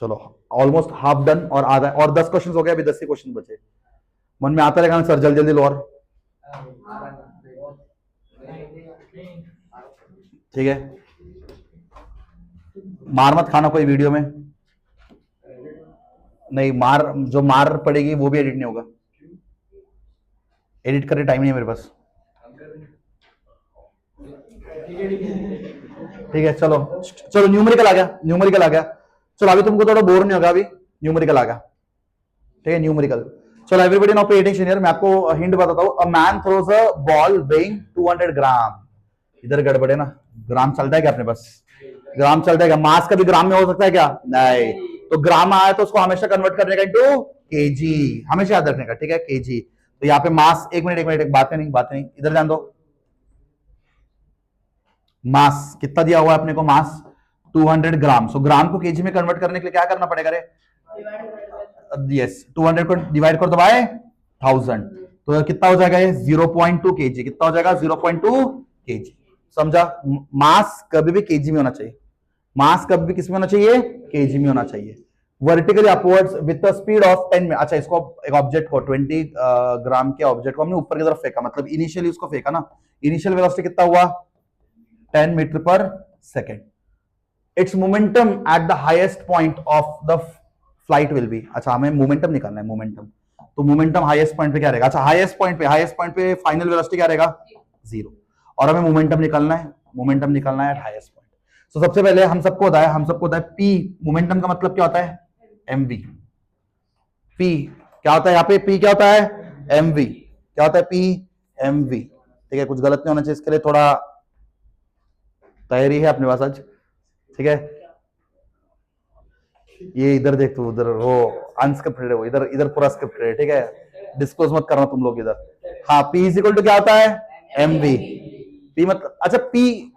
चलो ऑलमोस्ट हाफ डन, और आधा और 10 क्वेश्चन हो गए, अभी 10 ही क्वेश्चन बचे। मन में आता रहेगा सर, जल्दी जल्दी लो, और ठीक है? मार मत खाना कोई वीडियो में, नहीं मार, जो मार पड़ेगी वो भी एडिट नहीं होगा, एडिट करने टाइम नहीं है मेरे पास, ठीक है? चलो चलो, न्यूमेरिकल आ गया, न्यूमेरिकल आ गया। चलो अभी तुमको थोड़ा बोर नहीं होगा, अभी न्यूमेरिकल आ गया, ठीक है? न्यूमेरिकल। चलो everybody now pay attention here, मैं आपको हिंट बताता हूं। A man throws a ball weighing 200 ग्राम, इधर गड़बड़े ना, ग्राम चलता है क्या अपने पास? ग्राम चलता है क्या? मास का भी ग्राम में हो सकता है क्या? नहीं। तो ग्राम आया तो उसको हमेशा कन्वर्ट करने का इनटू केजी, हमेशा याद रखने का, ठीक है? केजी। तो यहाँ पे मास, एक मिनट, बातें नहीं, इधर ध्यान दो। मास कितना दिया हुआ है अपने को? मास 200 ग्राम। सो ग्राम को केजी में कन्वर्ट करने के लिए क्या करना पड़ेगा रे? यस, 200 को डिवाइड कर दो बाय 1000, तो कितना हो जाएगा ये? 0.2 केजी। कितना हो जाएगा? 0.2 केजी, समझा? मास कभी भी केजी में होना चाहिए, मास कभी भी किस में होना चाहिए? केजी में होना चाहिए। Vertically upwards with the speed of 10 में। अच्छा, इसको एक ऑब्जेक्ट को 20 ग्राम के ऑब्जेक्ट को हमने ऊपर की तरफ फेंका, मतलब इनिशियली उसको फेंका ना, इनिशियल वेलोसिटी कितना हुआ? 10 मीटर पर second. It's momentum at the highest point of the flight will be. अच्छा, हमें मोमेंटम निकालना है, मोमेंटम। तो मोमेंटम हाईएस्ट पॉइंट पे क्या रहेगा? अच्छा, हाईएस्ट पॉइंट पे फाइनल वेलोसिटी क्या रहेगा? 0, और हमें मोमेंटम निकालना है, मोमेंटम निकालना है एट हाईएस्ट पॉइंट। तो सबसे पहले हम सबको होता है पी। मोमेंटम का मतलब क्या होता है? एमवी। पी क्या होता है यहाँ पे? पी क्या होता है? एमवी। क्या होता है? पी एमवी, ठीक है? कुछ गलत नहीं होना चाहिए, इसके लिए थोड़ा तैयारी है अपने पास आज, ठीक है? ये इधर देख, तू उधर वो अनस्क्रिप्टेड है, वो इधर इधर पूरा स्क्रिप्टेड है, ठीक है? डिस्क्लोज मत करना तुम लोग इधर। हाँ, पी इज इक्वल टू क्या होता है? एमवी। पी मतलब, अच्छा पी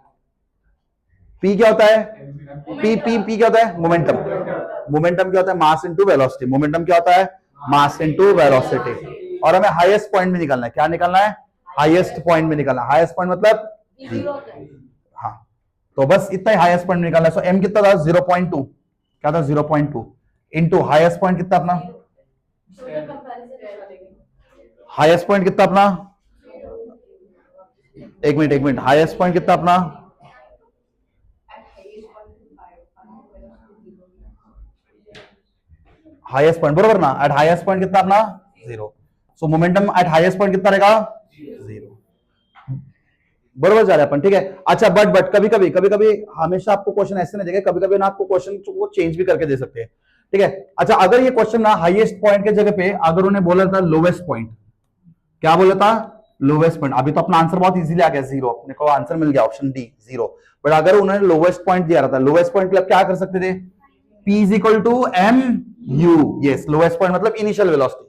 क्या होता है? पी क्या होता है? मोमेंटम। मोमेंटम क्या होता है? Mass into velocity. मोमेंटम क्या होता है? Mass into velocity. और हमें हाईएस्ट पॉइंट में निकालना है। क्या निकालना है? हाईएस्ट पॉइंट में निकालना है। हाईएस्ट पॉइंट मतलब, हाँ, तो बस इतना ही हाईएस्ट पॉइंट निकालना है। सो एम कितना था? 0.2। क्या था? 0.2 इनटू हाईएस्ट पॉइंट कितना अपना? हाईएस्ट पॉइंट कितना अपना? एक मिनट, हाईएस्ट पॉइंट कितना अपना? हाईएस्ट पॉइंट, बरोबर ना, एट हाईएस्ट पॉइंट कितना अपना 0, सो मोमेंटम एट हाईएस्ट पॉइंट कितना रहेगा 0, बरोबर जा रहे हैं अपन, ठीक है। अच्छा बट कभी कभी हमेशा आपको क्वेश्चन ऐसे नहीं देगा, कभी कभी ना आपको क्वेश्चन को चेंज भी करके दे सकते हैं, ठीक है। अच्छा अगर ये क्वेश्चन ना हाईएस्ट पॉइंट के जगह पे अगर उन्हें बोला था लोवेस्ट पॉइंट, क्या बोला था लोवेस्ट पॉइंट, अभी तो अपना आंसर बहुत इजीली आ गया 0, अपने को आंसर मिल गया ऑप्शन डी 0, बट अगर उन्होंने लोवेस्ट पॉइंट दिया था, लोवेस्ट पॉइंट मतलब क्या कर सकते थे, P is equal to m u, yes lowest point मतलब इनिशियल वेलोसिटी,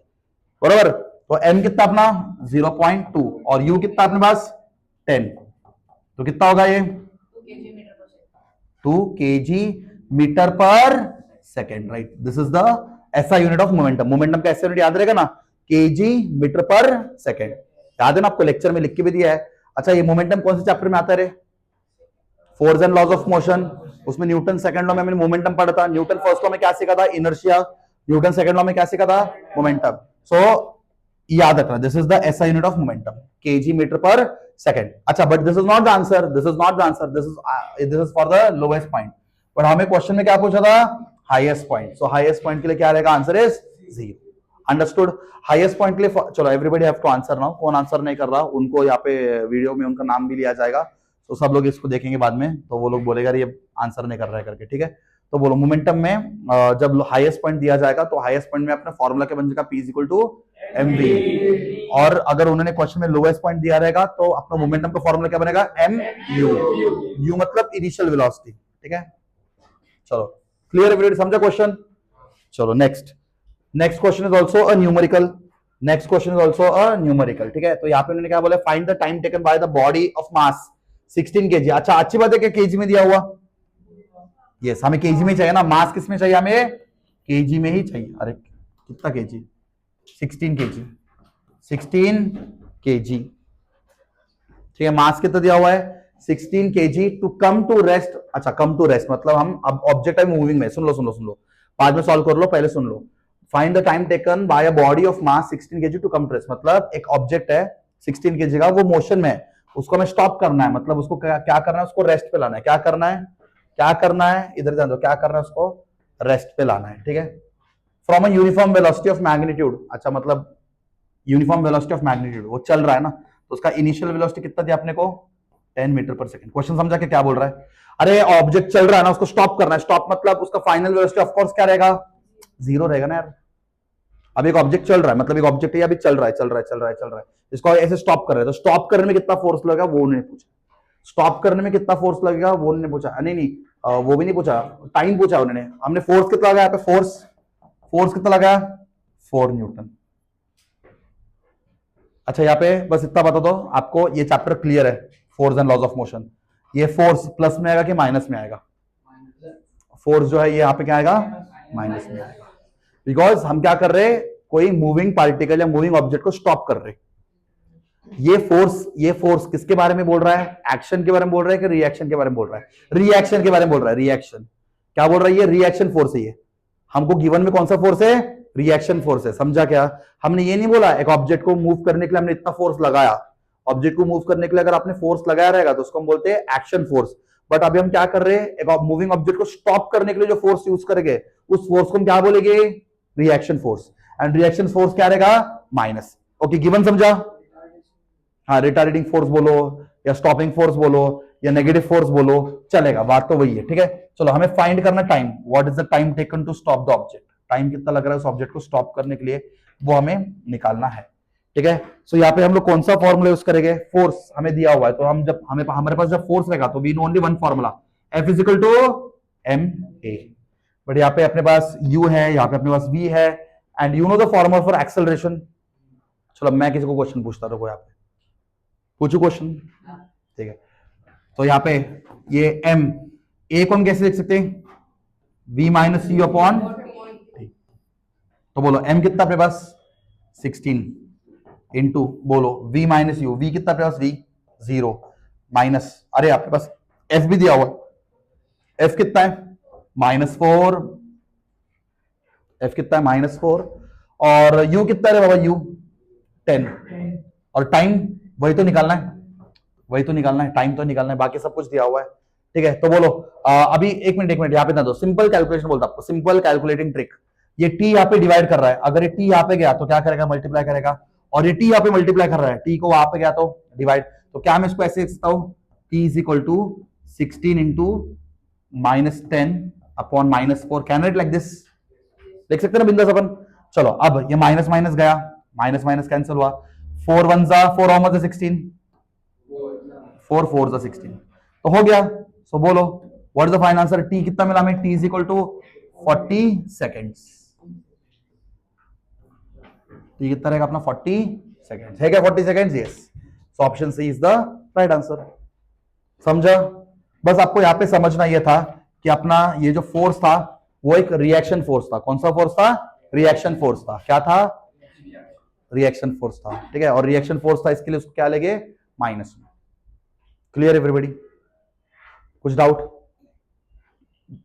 बराबर। तो m कितना अपना 0.2 और u कितना अपने पास 10, तो कितना होगा ये 2 kg मीटर पर second, right. This is the ऐसा यूनिट ऑफ मोमेंटम, मोमेंटम का ऐसा यूनिट याद रहेगा ना, kg मीटर पर सेकेंड, याद है ना, आपको लेक्चर में लिख के भी दिया है। अच्छा ये मोमेंटम कौन से चैप्टर में आता है, force and laws of motion, उसमें न्यूटन सेकंड लॉ में मैंने मोमेंटम पढ़ा था, न्यूटन फर्स्ट लॉ में क्या सीखा था इनर्शिया, न्यूटन सेकंड लॉ में क्या सीखा था मोमेंटम, सो याद रखना this is the SI unit of momentum kg metre पर सेकंड। अच्छा but this is not the answer, this is not the answer, this is for the lowest point, but हमें question में क्या पूछा था highest point, so highest point के लिए क्या रहेगा answer is 0, understood. Highest point के लिए चलो everybody have to answer now, कौन आंसर नहीं कर रहा उनको यहाँ पे वीडियो में उनका नाम भी लिया जाएगा, तो सब लोग इसको देखेंगे बाद में, तो वो लोग बोलेगा ये आंसर नहीं कर रहा है करके, ठीक है। तो बोलो मोमेंटम में जब हाईएस्ट पॉइंट दिया जाएगा तो हाईएस्ट पॉइंट में अपना फॉर्मूला क्या बन जाएगा P is equal to mv, और अगर उन्होंने क्वेश्चन में लोवेस्ट पॉइंट दिया रहेगा तो अपना मोमेंटम का फॉर्मूला क्या बनेगा mu, u मतलब इनिशियल वेलोसिटी, ठीक है। चलो क्लियर एवरीबॉडी, समझा क्वेश्चन। चलो next question is also a numerical, next question is also a numerical, ठीक है। तो यहाँ पे उन्होंने क्या बोला, find the time taken by the body of mass 16 kg। अच्छा अच्छी बात है कि केजी में दिया हुआ, यस हमें केजी में चाहिए ना, मास किस में चाहिए हमें केजी में ही चाहिए। अरे कितना केजी 16 kg, 16 kg, ठीक है। मास कितना दिया हुआ है 16 kg to come to rest. अच्छा कम टू रेस्ट मतलब हम अब ऑब्जेक्ट है मूविंग में, सुन लो बाद में सॉल्व कर लो, पहले सुन लो। Find the time taken by a body of mass 16 kg to come to rest, मतलब एक ऑब्जेक्ट है 16 kg का, वो मोशन में है, उसको हमें स्टॉप करना है, मतलब उसको क्या करना है, उसको रेस्ट पे लाना है, क्या करना है इधर ध्यान दो, क्या करना है उसको रेस्ट पे लाना है, ठीक है। From a uniform velocity of magnitude, अच्छा मतलब यूनिफॉर्म वेलोसिटी ऑफ मैग्नीट्यूड वो चल रहा है ना, तो उसका इनिशियल वेलोसिटी कितना दिया अपने को 10 मीटर पर सेकंड। क्वेश्चन समझा कि क्या बोल रहा है, अरे ऑब्जेक्ट चल रहा है ना, उसको स्टॉप करना है, स्टॉप मतलब उसका फाइनल वेलोसिटी ऑफ कोर्स क्या रहेगा 0 रहेगा ना यार। अब एक ऑब्जेक्ट चल रहा है, मतलब एक ऑब्जेक्ट है अभी चल रहा है, इसको ऐसे स्टॉप कर रहे हैं, तो स्टॉप करने में कितना फोर्स लगेगा वो उन्होंने पूछा, स्टॉप करने में कितना फोर्स लगेगा वो उन्होंने पूछा, नहीं वो भी नहीं पूछा, टाइम पूछा उन्होंने। हमने फोर्स कितना लगाया पे, फोर्स कितना लगाया 4 न्यूटन। अच्छा यहाँ पे बस इतना बता दो आपको, ये चैप्टर क्लियर है force and laws of motion. ये फोर्स प्लस में आएगा कि माइनस में आएगा, फोर्स जो है ये यहाँ पे क्या आएगा माइनस में आएगा, बिकॉज हम क्या कर रहे हैं, कोई मूविंग पार्टिकल या मूविंग ऑब्जेक्ट को स्टॉप कर रहे हैं। ये फोर्स किसके बारे में बोल रहा है, एक्शन के बारे में बोल रहा है कि रिएक्शन के बारे में बोल रहा है, रिएक्शन के बारे में बोल रहा है, रिएक्शन क्या बोल रहा है, ये रिएक्शन फोर्स है, ये हमको गिवन में कौन सा फोर्स है रिएक्शन फोर्स है, समझा क्या। हमने ये नहीं बोला एक ऑब्जेक्ट को मूव करने के लिए हमने इतना फोर्स लगाया, ऑब्जेक्ट को मूव करने के लिए अगर आपने फोर्स लगाया रहेगा तो उसको हम बोलते हैं एक्शन फोर्स, बट अभी हम क्या कर रहे हैं, एक मूविंग ऑब्जेक्ट को स्टॉप करने के लिए जो फोर्स यूज करेंगे उस फोर्स को हम क्या बोलेंगे reaction force, and reaction force क्या रहेगा माइनस। ओके गिवन समझा, हाँ रिटार्डिंग फोर्स बोलो या स्टॉपिंग फोर्स बोलो या नेगेटिव फोर्स बोलो चलेगा, बात तो वही है, ठीक है। चलो हमें फाइंड करना time, what is the time taken to stop the object, time कितना लग रहा है उस ऑब्जेक्ट को स्टॉप करने के लिए वो हमें निकालना है, ठीक है। सो यहाँ पे हम लोग कौन सा फॉर्मूला यूज करेंगे, फोर्स हमें दिया हुआ है, तो हम जब हमारे पास जब फोर्स रहेगा तो we know only one formula F is equal to ma, but यहाँ पे अपने पास u है, यहाँ पे अपने पास v है, and you know the formula for acceleration. चलो मैं किसी को क्वेश्चन पूछता था, यहाँ पे पूछू क्वेश्चन, ठीक है। तो यहाँ पे ये m a को हम कैसे लिख सकते हैं v माइनस u अपॉन, तो बोलो m कितना अपने पास 16 इंटू बोलो v माइनस u, v कितना अपने पास v 0 माइनस, अरे आपके पास f भी दिया हुआ, f कितना है -4, f कितना है -4, और u कितना है बाबा u 10, और टाइम वही तो निकालना है, टाइम तो निकालना है, बाकी सब कुछ दिया हुआ है, ठीक है। तो बोलो अभी एक मिनट यहाँ पे ना दो, सिंपल कैलकुलेशन बोलता आपको, सिंपल कैलकुलेटिंग ट्रिक, ये टी यहाँ पे डिवाइड कर रहा है, अगर ये टी यहाँ पे गया तो क्या करेगा, मल्टीप्लाई करेगा, और ये टी यहाँ पे मल्टीप्लाई कर रहा है, टी को वहां पे गया तो डिवाइड, तो क्या मैं इसको ऐसे लिख सकता हूँ, t is equal to 16 into -10 upon -4, can it like this, देख सकते हैं ना बिंदास अपन। चलो अब ये माइनस माइनस गया, माइनस माइनस कैंसिल हुआ, 4 1 जा 4 और मतलब 16, 4 4 जा 16, तो हो गया। सो बोलो what is the final answer, t कितना मिला हमें, t is equal to 40 seconds, t कितना रहेगा अपना 40 सेकेंड्स, है क्या 40 seconds, yes. So option C is the right answer. समझा, बस आपको यहां पे समझना यह था कि अपना ये जो फोर्स था वो एक रिएक्शन फोर्स था, कौन सा फोर्स था, रिएक्शन फोर्स था, क्या था, रिएक्शन फोर्स था, ठीक है, और रिएक्शन फोर्स था इसके लिए उसको क्या लगे, माइनस में। क्लियर एवरीबॉडी, कुछ डाउट,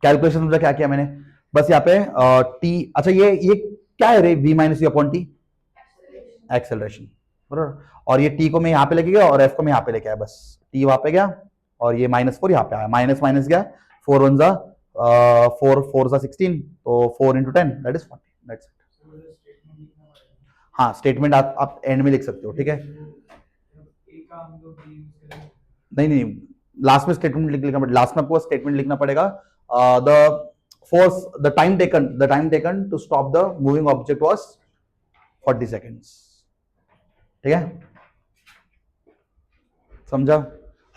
कैलकुलेशन समझा क्या किया मैंने, बस यहाँ पे टी, अच्छा ये क्या है रे, v minus you upon T, acceleration, बराबर, और ये टी को मैं यहाँ पे लेके गया और एफ को मैं यहाँ पे लेके आया, बस टी वहां पे गया और ये -4 यहाँ पे आया, माइनस माइनस गया, 4 1 जा 4 4 जा 16, तो 4 into 10 that is 40, that's it. हाँ स्टेटमेंट आप एंड में लिख सकते हो, ठीक है, नहीं नहीं लास्ट में स्टेटमेंट लिखना पड़ेगा, लास्ट में आपको स्टेटमेंट लिखना पड़ेगा, the force, the time taken to stop the moving object was 40 seconds, ठीक है, समझा।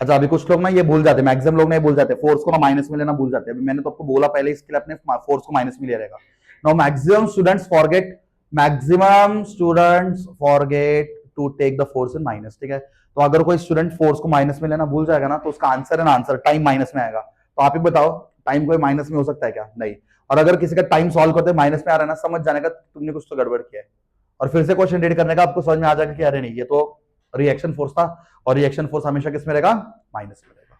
अच्छा अभी कुछ लोग ना ये भूल जाते, मैक्सिमम लोग ना ये भूल जाते, फोर्स को ना माइनस में लेना भूल जाते हैं, अभी मैंने तो आपको बोला पहले इसके लिए अपने फोर्स को माइनस में ले रहेगा, now maximum students forget to take the force in minus, ठीक है, तो अगर कोई स्टूडेंट फोर्स को माइनस में लेना भूल जाएगा ना तो उसका आंसर है ना, आंसर टाइम माइनस में आएगा, तो आप ही बताओ टाइम कोई माइनस में हो सकता है क्या, नहीं, और अगर किसी का टाइम सॉल्व करते माइनस में आ रहा है ना, समझ जाने का तुमने कुछ तो गड़बड़ किया है, और फिर से क्वेश्चन रीड करने का आपको समझ में आ जाएगा कि अरे नहीं ये तो रिएक्शन फोर्स था, और रिएक्शन फोर्स हमेशा किस में रहेगा, माइनस में रहेगा,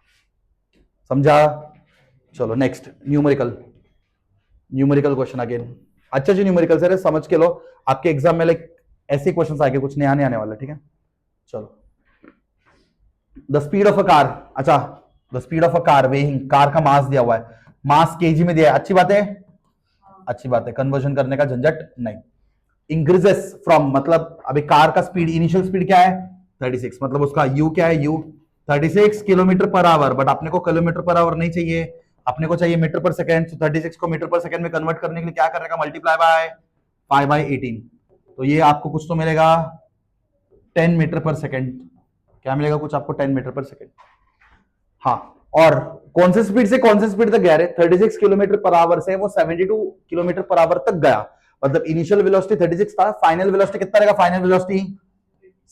समझा। चलो नेक्स्ट न्यूमेरिकल क्वेश्चन अगेन, अच्छा जी न्यूमेरिकल से समझ के लो, आपके एग्जाम में लाइक ऐसे क्वेश्चन आएंगे, कुछ नया नहीं आने वाला, ठीक है। चलो the speed of a car, अच्छा the speed of a car, weighing, car का मास दिया हुआ है, मास केजी में दिया है, अच्छी बात है, अच्छी बात है, कन्वर्जन करने का झंझट नहीं। इंक्रीजेस फ्रॉम, मतलब अभी कार का स्पीड, इनिशियल स्पीड क्या है 36, मतलब उसका यू क्या है, you 36 kilometre per our, but अपने को किलोमीटर पर आवर नहीं चाहिए, अपने को चाहिए मीटर पर सेकेंड, तो 36 को मीटर पर सेकेंड में कन्वर्ट करने के लिए क्या करेगा, मल्टीप्लाई बाय 5/18, तो ये आपको कुछ तो मिलेगा 10 मीटर पर सेकेंड, क्या मिलेगा कुछ आपको 10 मीटर पर सेकेंड, हाँ, और कौन से स्पीड से कौन से स्पीड तक गया, 36 किलोमीटर पर आवर से वो 72 किलोमीटर पर आवर तक गया, मतलब इनिशियल वेलोसिटी 36 था, फाइनल वेलोसिटी कितना रहेगा, final velocity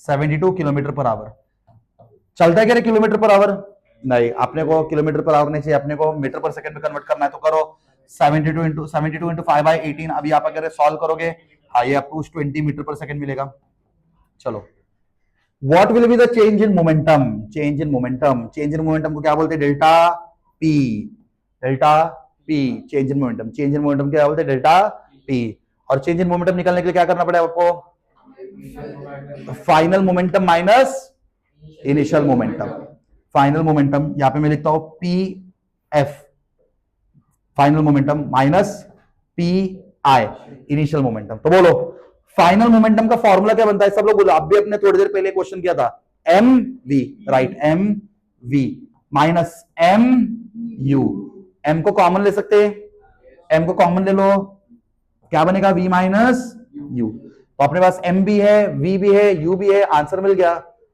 72 kilometre per our, चलता है क्या किलोमीटर पर आवर, नहीं, अपने को किलोमीटर पर आवर नहीं चाहिए, अपने को मीटर पर सेकंड में कन्वर्ट करना है, तो करो 72 इंटू 5/18, अभी आप अगर सॉल्व करोगे, हाँ ये आपको 20 मीटर पर सेकंड मिलेगा। चलो what will be the change in momentum, change in momentum को क्या बोलते हैं, delta P, change in momentum क्या बोलते हैं, डेल्टा पी, और चेंज इन मोमेंटम निकालने के लिए क्या करना पड़ेगा आपको, final momentum minus initial momentum, final momentum यहां पे मैं लिखता हूं P F, final momentum minus P I initial momentum, तो बोलो फाइनल मोमेंटम का फॉर्मूला क्या बनता है, सब लोग बोलो, आप भी अपने थोड़ी देर पहले क्वेश्चन किया था, m v, right, m v minus m u, m को कॉमन ले सकते हैं, एम को कॉमन ले लो, क्या बनेगा, वी माइनस यू, तो अपने पास एम भी है, वी भी है, यू भी है, आंसर मिल गया,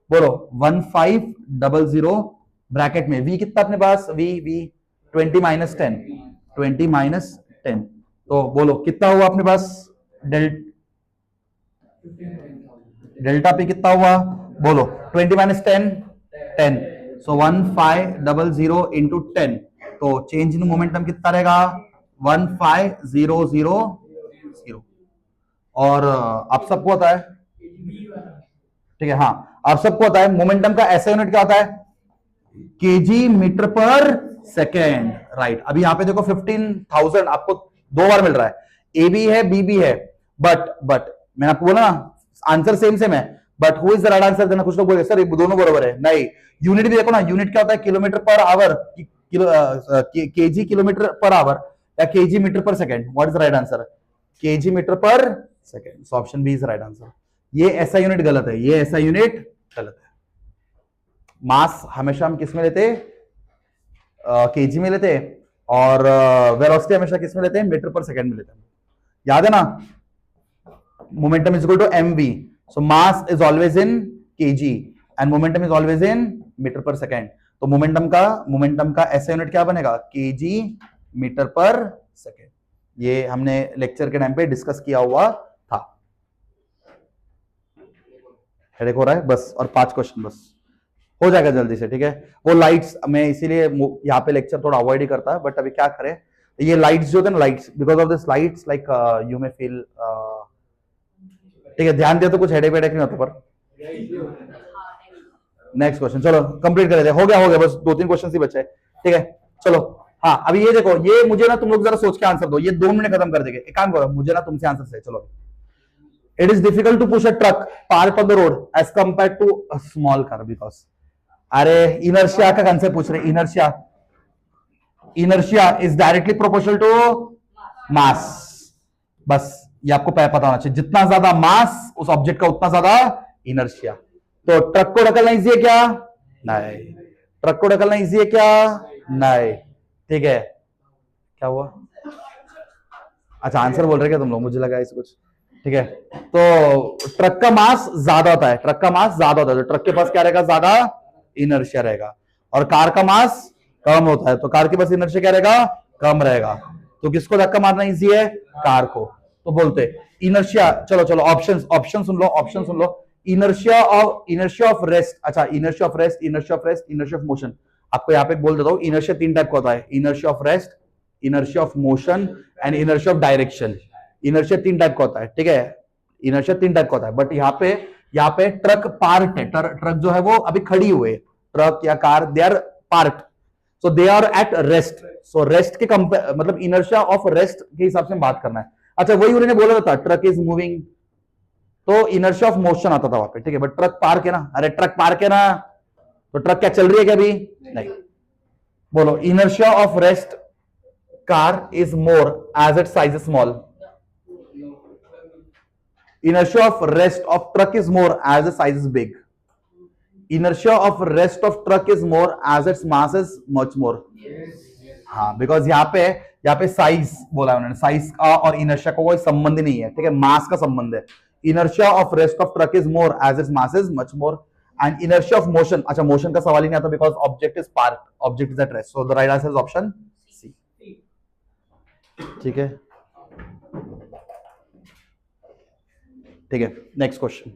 बोलो 1500 ब्रैकेट में, वी कितना अपने पास, वी 20 माइनस 10, तो बोलो कितना हुआ अपने पास, डेल्टा पी कितना हुआ, बोलो 20 माइनस 10, सो 1500 इंटू 10, तो चेंज इन मोमेंटम कितना रहेगा 1500, और आप सबको पता है, ठीक है, हाँ आप सबको पता है मोमेंटम का ऐसा यूनिट क्या होता है, केजी मीटर पर सेकेंड, राइट। अभी यहाँ पे देखो 15,000 आपको 2 बार मिल रहा है, ए भी है बी भी है, बट मैंने आपको बोला ना आंसर सेम है, but who is the right answer, देना कुछ लोग बोले सर दोनों बराबर है, नहीं, यूनिट भी देखो ना, यूनिट क्या होता है, kilometre per hour, kg kilometre per hour या केजी मीटर पर second, what is the right answer, kg metre पर second. So option B is right answer. ये ऐसा यूनिट गलत है, ये ऐसा यूनिट गलत है। मास हमेशा हम किस में लेते, केजी में लेते, और वेलोसिटी हमेशा किस में लेते हैं, मीटर पर सेकेंड में लेते हैं। याद है ना, momentum is equal to mv, so mass is always in kg and momentum is always in metre पर सेकेंड। तो मोमेंटम का ऐसा यूनिट क्या बनेगा, केजी मीटर पर सेकेंड। ये हमने लेक्चर के टाइम पे डिस्कस किया हुआ था। हेडेक हो रहा है बस, और 5 क्वेश्चन बस हो जाएगा जल्दी से, ठीक है। वो लाइट्स मैं इसीलिए यहाँ पे लेक्चर थोड़ा अवॉइड ही करता है, बट अभी क्या करें, ये लाइट्स जो थे ना, lights, because of this lights like you may feel, ठीक है, ध्यान दे तो कुछ हेडेक वेडेक नहीं होता। पर नेक्स्ट क्वेश्चन, चलो कंप्लीट कर लेते हैं। हो गया बस 2-3 क्वेश्चन ही बचे, ठीक है। चलो हाँ, अभी ये देखो, ये मुझे ना तुम लोग जरा सोच के आंसर दो, ये 2 मिनट खत्म कर देंगे। एक काम करो, मुझे ना तुमसे आंसर से, चलो। It is difficult to push a truck park on the road as compare to a small car because, अरे इनर्शिया का कंसेप्ट पूछ रहे। Inertia is directly proportional to mass. बस ये आपको पता होना चाहिए, जितना ज्यादा मास उस ऑब्जेक्ट का उतना ज्यादा इनर्शिया। तो ट्रक को ढकलना इजी है क्या, नहीं। ट्रक को ढकलना इजी है क्या, नहीं, ठीक है। क्या हुआ, अच्छा आंसर बोल रहे क्या तुम लोग, मुझे लगा इसे कुछ, ठीक है। तो ट्रक का मास ज्यादा होता है, ट्रक का मास ज्यादा होता है, तो ट्रक के पास क्या रहेगा, ज्यादा इनर्शिया रहेगा। और कार का मास कम होता है, तो कार के पास इनर्शिया क्या रहेगा, कम रहेगा। तो किसको धक्का मारना इजी है, कार को। तो बोलते इनर्शिया, चलो ऑप्शन सुन लो। इनर्शिया ऑफ रेस्ट, अच्छा inertia of rest, inertia of motion. आपको यहाँ पे बोल देता हूँ, इनर्शिया 3 टाइप का होता है, inertia of rest, inertia of motion and inertia of direction. Inertia 3 type का होता है, ठीक है। इनर्शिया 3 टाइप का होता है, बट यहाँ पे ट्रक पार्ट है, ट्रक जो है वो अभी खड़ी हुई है, ट्रक या car, they are part, so they are at rest. So rest के मतलब इनर्शिया ऑफ रेस्ट के हिसाब से बात करना है। अच्छा वही उन्होंने बोला था, ट्रक इज मूविंग, तो इनर्शिया ऑफ मोशन आता था वहां पे, ठीक है। बट ट्रक पार्क है ना, अरे ट्रक पार्क है ना, तो ट्रक क्या चल रही है क्या अभी, नहीं। बोलो, inertia of rest car is more as it size is small. Inertia of rest of truck is more as the size is big. Inertia of rest of truck is more as its mass is much more. हाँ, because यहाँ पे size बोला उन्होंने, size का और inertia का कोई संबंध ही नहीं है, ठीक है, मास का संबंध है। Inertia of rest of truck is more as its mass is much more. And inertia of motion, अच्छा मोशन का सवाल ही नहीं आता, because object is park, object is at rest, so the right answer is option C, ठीक है। ठीक है, नेक्स्ट क्वेश्चन,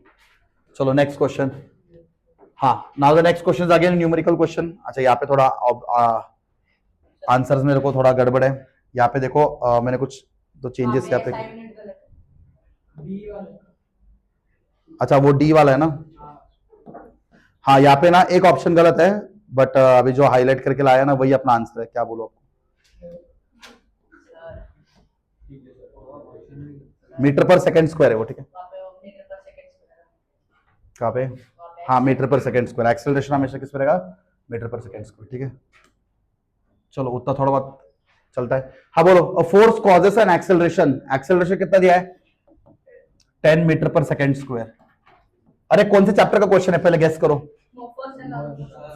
चलो नेक्स्ट क्वेश्चन। हाँ, now the next question again numerical question. अच्छा यहाँ पे थोड़ा आंसर्स मेरे को थोड़ा गड़बड़ है, यहाँ पे देखो मैंने कुछ तो चेंजेस यहाँ पे, अच्छा वो डी वाला है ना, हाँ यहाँ पे ना एक ऑप्शन गलत है, बट अभी जो हाईलाइट करके लाया ना वही अपना आंसर है। क्या बोलो आपको, मीटर पर सेकंड स्क्वायर है वो, ठीक है। कहाँ पे, हाँ मीटर पर सेकंड स्क्वायर, एक्सेलरेशन हमेशा किस पर रहेगा, मीटर पर सेकंड स्क्वायर, ठीक है। चलो उतना थोड़ा बहुत चलता है। हाँ बोलो, force causes an acceleration, acceleration कितना दिया है, 10 मीटर पर सेकंड स्क्वायर। अरे कौन से चैप्टर का क्वेश्चन है पहले गेस करो,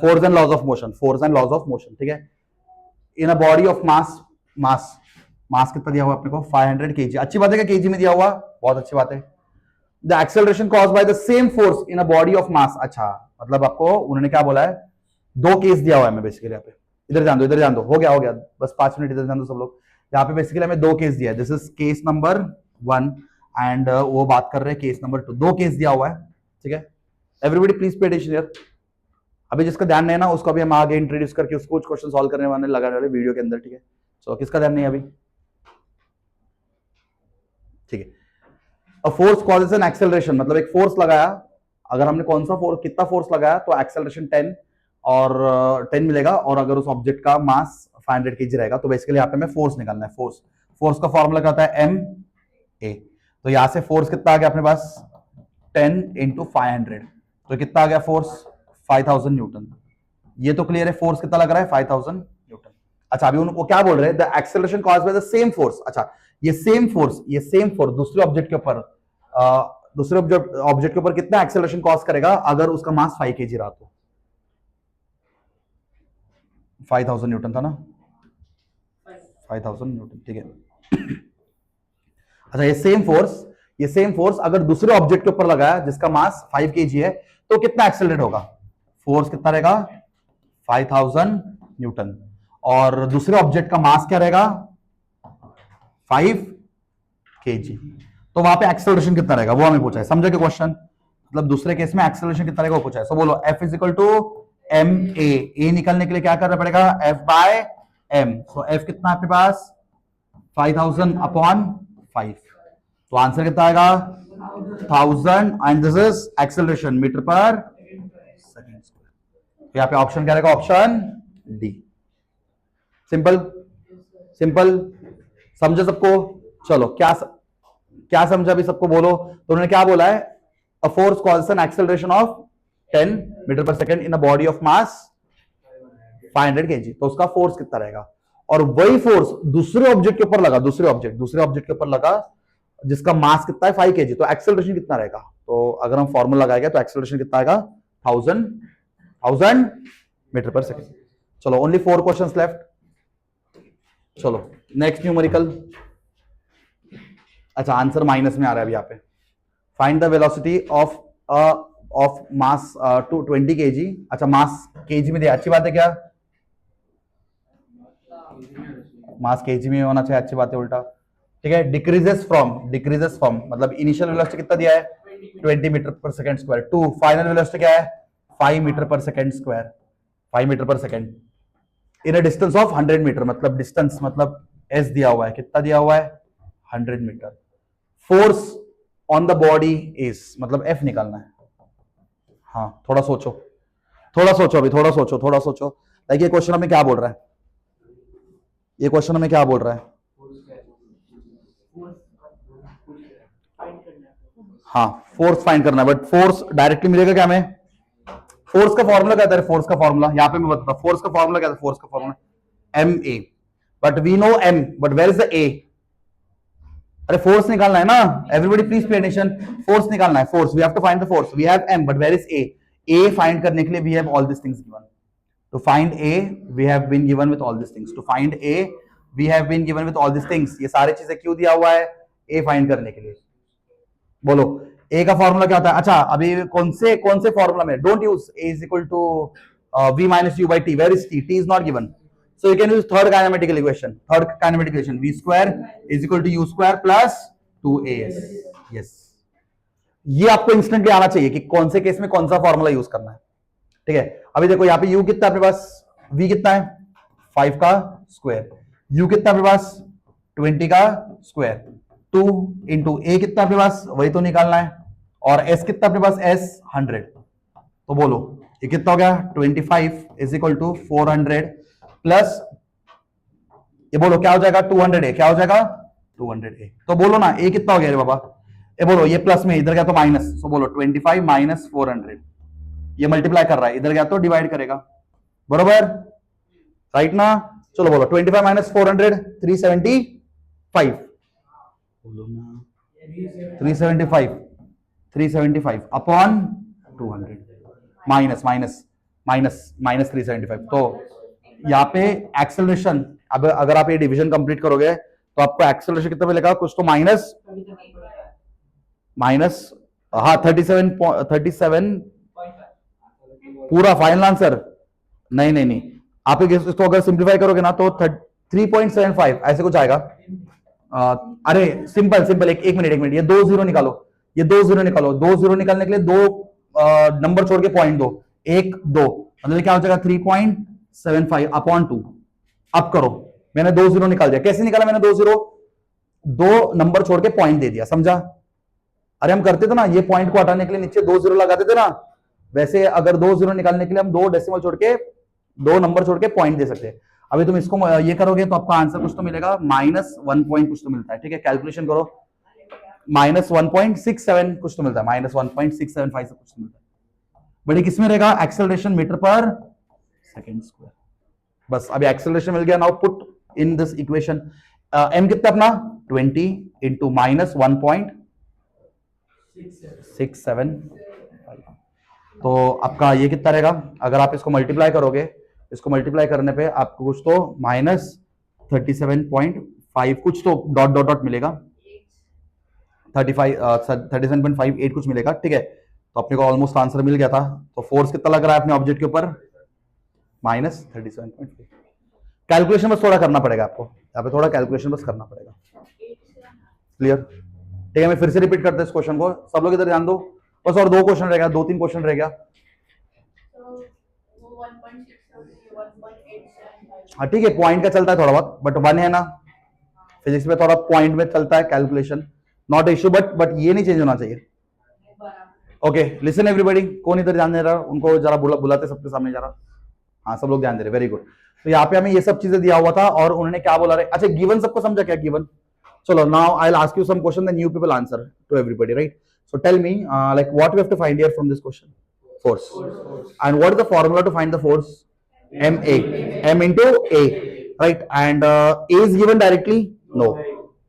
force and laws of motion, force and laws of motion, ठीक है। इन अ बॉडी ऑफ मास कितना दिया हुआ अपने को, 500 kg। अच्छी बात है कि केजी में दिया हुआ, बहुत अच्छी बात है। The acceleration caused by the same force in a body of मास, अच्छा मतलब आपको उन्होंने क्या बोला है, 2 केस दिया हुआ है। मैं बेसिकली यहाँ पे, इधर जान दो, हो गया बस 5 मिनट इधर जान दो सब लोग। यहाँ पे बेसिकली हमें 2 केस दिया है, this is case number 1 and वो बात कर रहे हैं केस नंबर 2, 2 केस दिया हुआ है, ठीक है। Everybody please pay attention here. अभी जिसका ध्यान नहीं है ना, उसको अभी हम आगे इंट्रोड्यूस करके उसको कुछ क्वेश्चन सॉल्व करने वाले लगाने वाले वीडियो के अंदर, ठीक है। सो किसका ध्यान नहीं है अभी, ठीक है। A force causes an acceleration, मतलब एक फोर्स लगाया, अगर हमने कौन सा फोर्स, कितना फोर्स लगाया, तो एक्सेलरेशन 10 और 10 मिलेगा, और अगर उस ऑब्जेक्ट का मास 500 kg रहेगा, तो बेसिकली यहाँ पे हमें फोर्स निकालना है। फोर्स का फॉर्मूला क्या होता है, ma। तो यहां से फोर्स कितना आ गया अपने पास, 10 × 500, तो कितना आ गया फोर्स, 5000 न्यूटन। ये तो क्लियर है, फोर्स कितना लग रहा है, 5000 न्यूटन। अच्छा अभी उनको क्या बोल रहे हैं, the acceleration caused by the same force. अच्छा ये सेम फोर्स दूसरे ऑब्जेक्ट के ऊपर दूसरे ऑब्जेक्ट के ऊपर कितना एक्सेलरेशन कॉज करेगा अगर उसका मास 5 kg रहा तो? 5000 न्यूटन था ना, 5000 न्यूटन, ठीक है। अच्छा, ये सेम फोर्स अगर दूसरे ऑब्जेक्ट के ऊपर लगाया जिसका मास 5 kg है तो कितना एक्सेलरेट होगा? फोर्स कितना रहेगा? 5000 न्यूटन। और दूसरे ऑब्जेक्ट का मास क्या रहेगा? 5 kg। तो वहां पे एक्सेलरेशन कितना रहेगा वो हमें पूछा है, समझे कि क्वेश्चन? मतलब दूसरे केस में एक्सेलरेशन कितना रहेगा वो पूछा है। सो बोलो F is equal to m a निकालने के लिए क्या करना पड़ेगा? F by m. So F कितना आपके पास? 5000 अपॉन 5। तो आंसर कितना आएगा? 1000 and this is acceleration metre पर सेकंड स्क्वायर। तो यहाँ पे ऑप्शन क्या रहेगा? Option D. सिंपल समझे सबको? चलो, क्या समझा अभी सबको? बोलो। तो उन्होंने क्या बोला है? A force calls an acceleration of 10 metre पर second in a body of mass 500 kg। तो उसका फोर्स कितना रहेगा? और वही फोर्स दूसरे ऑब्जेक्ट के ऊपर लगा, दूसरे ऑब्जेक्ट के ऊपर लगा जिसका मास कितना है? 5 kg। तो एक्सेलरेशन कितना रहेगा? तो अगर हम फॉर्मूला लगाएंगे तो एक्सेलरेशन कितना आएगा? 1000 मीटर पर सेकंड। चलो, ओनली 4 क्वेश्चंस लेफ्ट। चलो नेक्स्ट न्यूमेरिकल। अच्छा, आंसर माइनस में आ रहा है अभी यहाँ पे। Find the velocity of mass two 20 kg। अच्छा, मास kg में दिया, अच्छी बात है क्या? मास kg में होना चाहिए, अच्छी बात है। उल्टा ठीक है। डिक्रीजेस फ्रॉम मतलब इनिशियल वेलोसिटी कितना दिया है? 20 मीटर पर second square to final velocity क्या है? 5 मीटर पर सेकंड स्क्वायर, 5 मीटर पर second in a distance of 100 metre. मतलब डिस्टेंस मतलब एस दिया हुआ है, कितना दिया हुआ है? 100 metre. Force on the body is, मतलब एफ निकालना है। हाँ, थोड़ा सोचो अभी, थोड़ा सोचो। लाइक ये क्वेश्चन हमें क्या बोल रहा है? हाँ, फोर्स फाइंड करना है, बट फोर्स डायरेक्टली मिलेगा क्या हमें? फोर्स का फॉर्मूला क्या था? फोर्स का फॉर्मूला यहाँ पे मैं बताता हूँ। फोर्स का फॉर्मूला क्या था? फोर्स का formula M A, but we know M, but where is the A? अरे फोर्स निकालना है ना, everybody please pay attention. Force निकालना है, force, we have to find the force. We have M, but where is A? A फाइंड करने के लिए we have all this things given. To find A we have been given with all this things. To find A we have been given with all this things. ये सारी चीजें क्यों दिया हुआ है? ए फाइंड करने के लिए। बोलो, ए का फॉर्मूला क्या होता है? अच्छा, अभी कौन से फॉर्मूला में? Don't use A is equal to v minus u by t. Where is t? T is not given. So you can use third kinematical equation. V square is equal to u square plus 2as. Yes. ये आपको instantly आना चाहिए कि कौन से case में कौन सा फॉर्मूला यूज करना है। ठीक है, अभी देखो यहाँ पे u कितना अपने पास? v कितना है? 5 का स्क्वायर। u कितना अपने पास? 20 का स्क्वायर। 2 इंटू a कितना अपने पास? वही तो निकालना है। और s कितना अपने पास? s 100। तो बोलो ये कितना हो गया? 25 इज इक्वल टू 400 प्लस, ये बोलो क्या हो जाएगा? 200a। क्या हो जाएगा? 200a। तो बोलो ना a कितना हो गया रे बाबा? ये बोलो, ये प्लस में इधर गया तो माइनस। सो बोलो 25 माइनस 400। ये मल्टीप्लाई कर रहा है, इधर गया तो डिवाइड करेगा, बरोबर? राइट ना? चलो बोलो 25 माइनस 400 375। बोलो ना 375 अपॉन 200 माइनस 375। तो यहाँ पे एक्सेलरेशन, अब अगर आप ये डिवीजन कंप्लीट करोगे तो आपको एक्सेलरेशन कितना मिलेगा? कुछ तो माइनस हाँ 37 पूरा फाइनल आंसर। नहीं, आप इसको अगर सिंप्लीफाई करोगे ना तो 3.75 ऐसे कुछ आएगा। अरे सिंपल एक मिनट, ये 2 जीरो निकालो, 2 जीरो निकालने के लिए 2 नंबर छोड़ के पॉइंट दो, 1 2, मतलब क्या हो जाएगा? 3.75 अपॉन 2। अब करो, मैंने 2 जीरो निकाल दिया। कैसे निकाला मैंने 2 जीरो? 2 नंबर छोड़ के पॉइंट दे दिया, समझा? अरे हम करते थे ना, ये पॉइंट को हटाने के लिए नीचे 2 जीरो लगाते थे ना, वैसे अगर 2 जीरो निकालने के लिए हम 2 डेसिमल छोड़ के 2 नंबर छोड़ के पॉइंट दे सकते हैं। अभी तुम इसको ये करोगे तो आपका आंसर कुछ तो मिलेगा, -1 पॉइंट कुछ तो मिलता है। ठीक है, कैलकुलेशन करो, -1.67 कुछ तो मिलता है, -1.675 कुछ तो मिलता है। बड़ी किसमें रहेगा? एक्सेलरेशन मीटर पर सेकंड स्क्वायर। बस अभी एक्सेलरेशन मिल गया। Now put in this equation. m कितना अपना? 20 इंटू माइनस 1.675, तो आपका ये कितना रहेगा? अगर आप इसको मल्टीप्लाई करोगे, इसको मल्टीप्लाई करने पे आपको कुछ तो -37.5 कुछ तो डॉट डॉट डॉट मिलेगा, 37.58 कुछ मिलेगा, ठीक है। तो अपने को ऑलमोस्ट आंसर मिल गया था। तो फोर्स कितना लग रहा है अपने ऑब्जेक्ट के ऊपर? -37.5। कैलकुलेशन बस थोड़ा करना पड़ेगा आपको, यहाँ पे थोड़ा कैलकुलेशन बस करना पड़ेगा। क्लियर? ठीक है, मैं फिर से रिपीट करता हूँ इस क्वेश्चन को, सब लोग इधर ध्यान दो। बस और 2 क्वेश्चन रह गया, 2-3 क्वेश्चन रह गया। हाँ ठीक है, पॉइंट का चलता है थोड़ा बहुत, बट 1 है ना, फिजिक्स में थोड़ा पॉइंट में चलता है कैलकुलेशन, नॉट इश्यू, बट ये नहीं चेंज होना चाहिए। ओके, लिसन एवरीबॉडी, कौन इधर ध्यान दे रहा है? उनको जरा बुलाते सबके सामने जरा। हाँ, सब लोग ध्यान दे रहे, वेरी गुड। तो यहाँ पे हमें ये सब चीजें दिया हुआ था और उन्होंने क्या बोला रहे? अच्छा, गिवन सबको समझा क्या गिवन? चलो, now I will ask you some question, then you people answer to everybody, right? So tell me like what we have to find here from this question? Force. And what is the formula to find the force? MA. M into A, right? And A is given directly? No.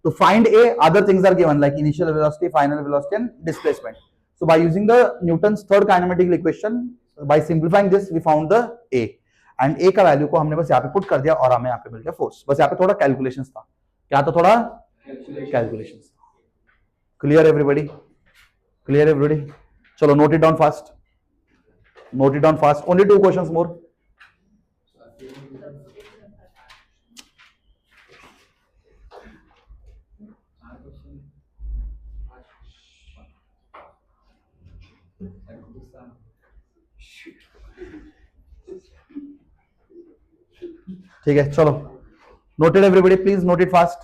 To find A, other things are given like initial velocity, final velocity, and displacement. So by using the Newton's third kinematical equation, by simplifying this, we found the A. And A का value को हमने बस यहाँ पे put कर दिया और हमें यहाँ पे मिल गया फोर्स। बस यहाँ पे थोड़ा कैलकुलेशंस था। क्या था? थोड़ा calculations. Clear everybody? Clear everybody? चलो, note it down fast. Note it down fast. Only 2 questions more. ठीक है, चलो, noted everybody, please note it fast.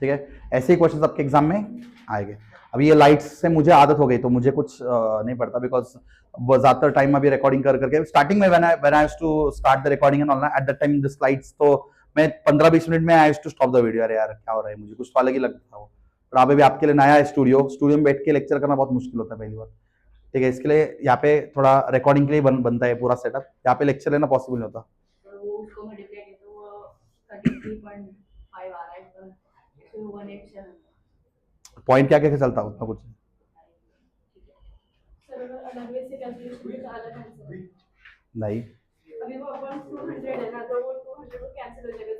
ठीक है, ऐसे ही क्वेश्चंस आपके एग्जाम में आएंगे। अभी ये लाइट्स से मुझे आदत हो गई तो मुझे कुछ नहीं पड़ता, बिकॉज ज्यादातर टाइम अभी रिकॉर्डिंग कर करके स्टार्टिंग में when I used to start the recording and all at that time this lights, तो मैं 15-20 मिनट में I used to stop the video. अरे यार क्या हो रहा है, मुझे कुछ तो अलग ही लगता था वो। और अभी भी आपके लिए नया है, स्टूडियो में बैठ के लेक्चर करना बहुत मुश्किल होता है पहली बार, ठीक है। इसके लिए यहाँ पे थोड़ा रिकॉर्डिंग के लिए बनता है पूरा सेटअप, यहाँ पे लेक्चर लेना पॉसिबल नहीं होता। पॉइंट क्या क्या चलता उतना कुछ नहीं।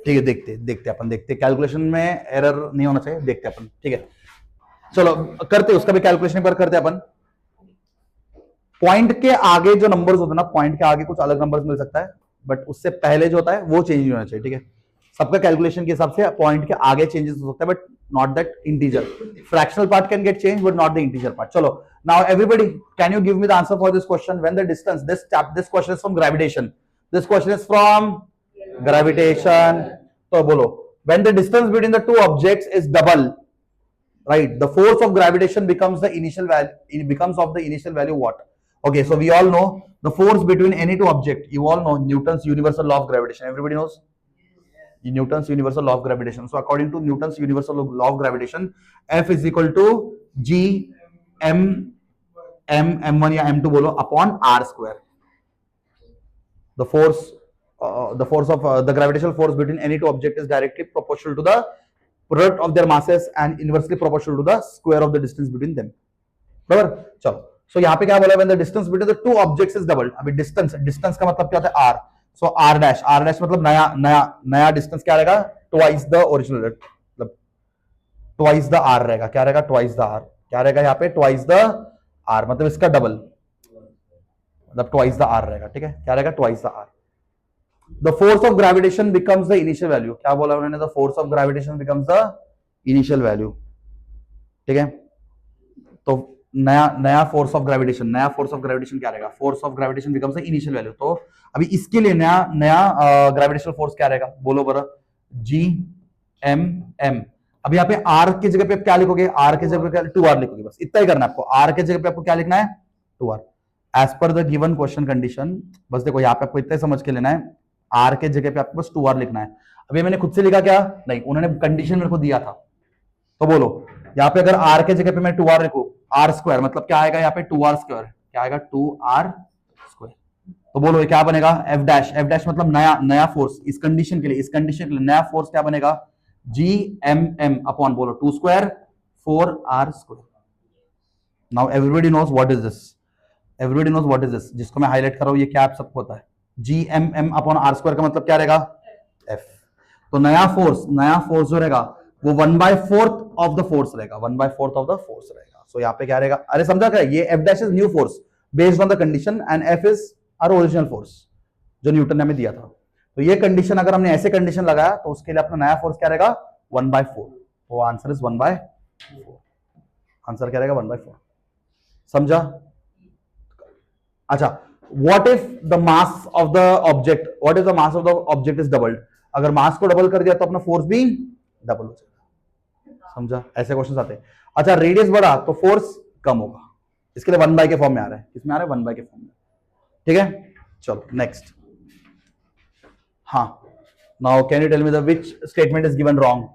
ठीक है, देखते अपन कैलकुलेशन में एरर नहीं होना चाहिए, देखते अपन, ठीक है। चलो करते उसका भी कैलकुलेशन पर करते अपन। पॉइंट के आगे जो नंबर्स होते हैं ना, पॉइंट के आगे कुछ अलग नंबर्स मिल सकता है, बट उससे पहले जो होता है वो चेंज नहीं होना चाहिए, ठीक है। सबका कैलकुलेशन के हिसाब से पॉइंट के आगे चेंजेस हो सकता है, but not that integer. Fractional part can get change but not the integer part. चलो, now everybody can you give me the answer for this question? When the distance, this question is from gravitation, this question is from gravitation. तो बोलो, when the distance between the two objects is double, right, the force of gravitation becomes the initial value, it becomes of the initial value what? Okay, so we all know the force between any two object, you all know Newton's universal law of gravitation, everybody knows Newton's universal law of gravitation. So according to Newton's universal law of gravitation, F is equal to G m1 या m2 बोलो upon r square. The force of the gravitational force between any two object is directly proportional to the product of their masses and inversely proportional to the square of the distance between them. बराबर? चलो, so यहाँ पे क्या बोला? when the distance between the two objects is doubled. अभी distance का मतलब क्या होता है? r. so r dash मतलब नया distance क्या रहेगा? twice the original, मतलब twice the r रहेगा। क्या रहेगा? twice the r। क्या रहेगा यहाँ पे? twice the r, मतलब इसका डबल, मतलब twice the r रहेगा, ठीक है। क्या रहेगा? twice the r। The force of gravitation becomes the initial value. क्या बोला उन्होंने? The force of gravitation becomes the initial value, ठीक है। तो नया force of gravitation क्या रहेगा? Force of gravitation becomes the initial value. तो अभी इसके लिए नया gravitational force क्या रहेगा? बोलो बरा। G m। अभी यहाँ पे r की जगह पे क्या लिखोगे? r की जगह पे 2r लिखोगे, बस इतना ही करना है आपको। r की जगह पे आपको क्या लिखना है? 2r as per the given question condition. बस देखो यहाँ पे आपको इतना समझ के लेना है, r के जगह पे आपको बस 2r लिखना है। अभी मैंने खुद से लिखा क्या? नहीं, उन्होंने कंडीशन मेरे को दिया था। तो बोलो, यहाँ पे अगर r के जगह पे मैं 2r लिखूं, r स्क्वायर मतलब क्या आएगा यहाँ पे? 2r square. क्या आएगा? 2r square. तो बोलो ये क्या बनेगा, एफ डैश मतलब नया नया फोर्स, इस कंडीशन के लिए नया फोर्स क्या बनेगा, जी एम एम अपॉन बोलो 2 square 4r square. Now everybody knows what is this, जिसको मैं हाईलाइट कर रहा हूं ये क्या आप सबको पता है, G M M upon R square का मतलब क्या रहेगा, एफ। तो नया फोर्स जो रहेगा वो 1/4 ऑफ द फोर्स रहेगा, 1/4 ऑफ द फोर्स रहेगा। सो यहाँ पे क्या रहेगा, अरे समझा क्या, ये F dash is new force based on the condition and F is our original force जो न्यूटन ने हमें दिया था। तो ये कंडीशन अगर हमने ऐसे कंडीशन लगाया तो उसके लिए अपना नया फोर्स क्या रहेगा 1/4। तो आंसर इज 1/4, आंसर क्या रहेगा 1/4। समझा? अच्छा, what if the mass of the object is doubled, अगर मास को डबल कर दिया तो अपना फोर्स भी डबल हो जाएगा। समझा? ऐसे क्वेश्चन आते हैं। अच्छा, रेडियस बढ़ा तो फोर्स कम होगा, इसके लिए 1/, के फॉर्म में आ रहा है, किसमें आ रहा है 1/, के फॉर्म में। ठीक है, चलो नेक्स्ट। हाँ, now can you tell me the which statement is given wrong.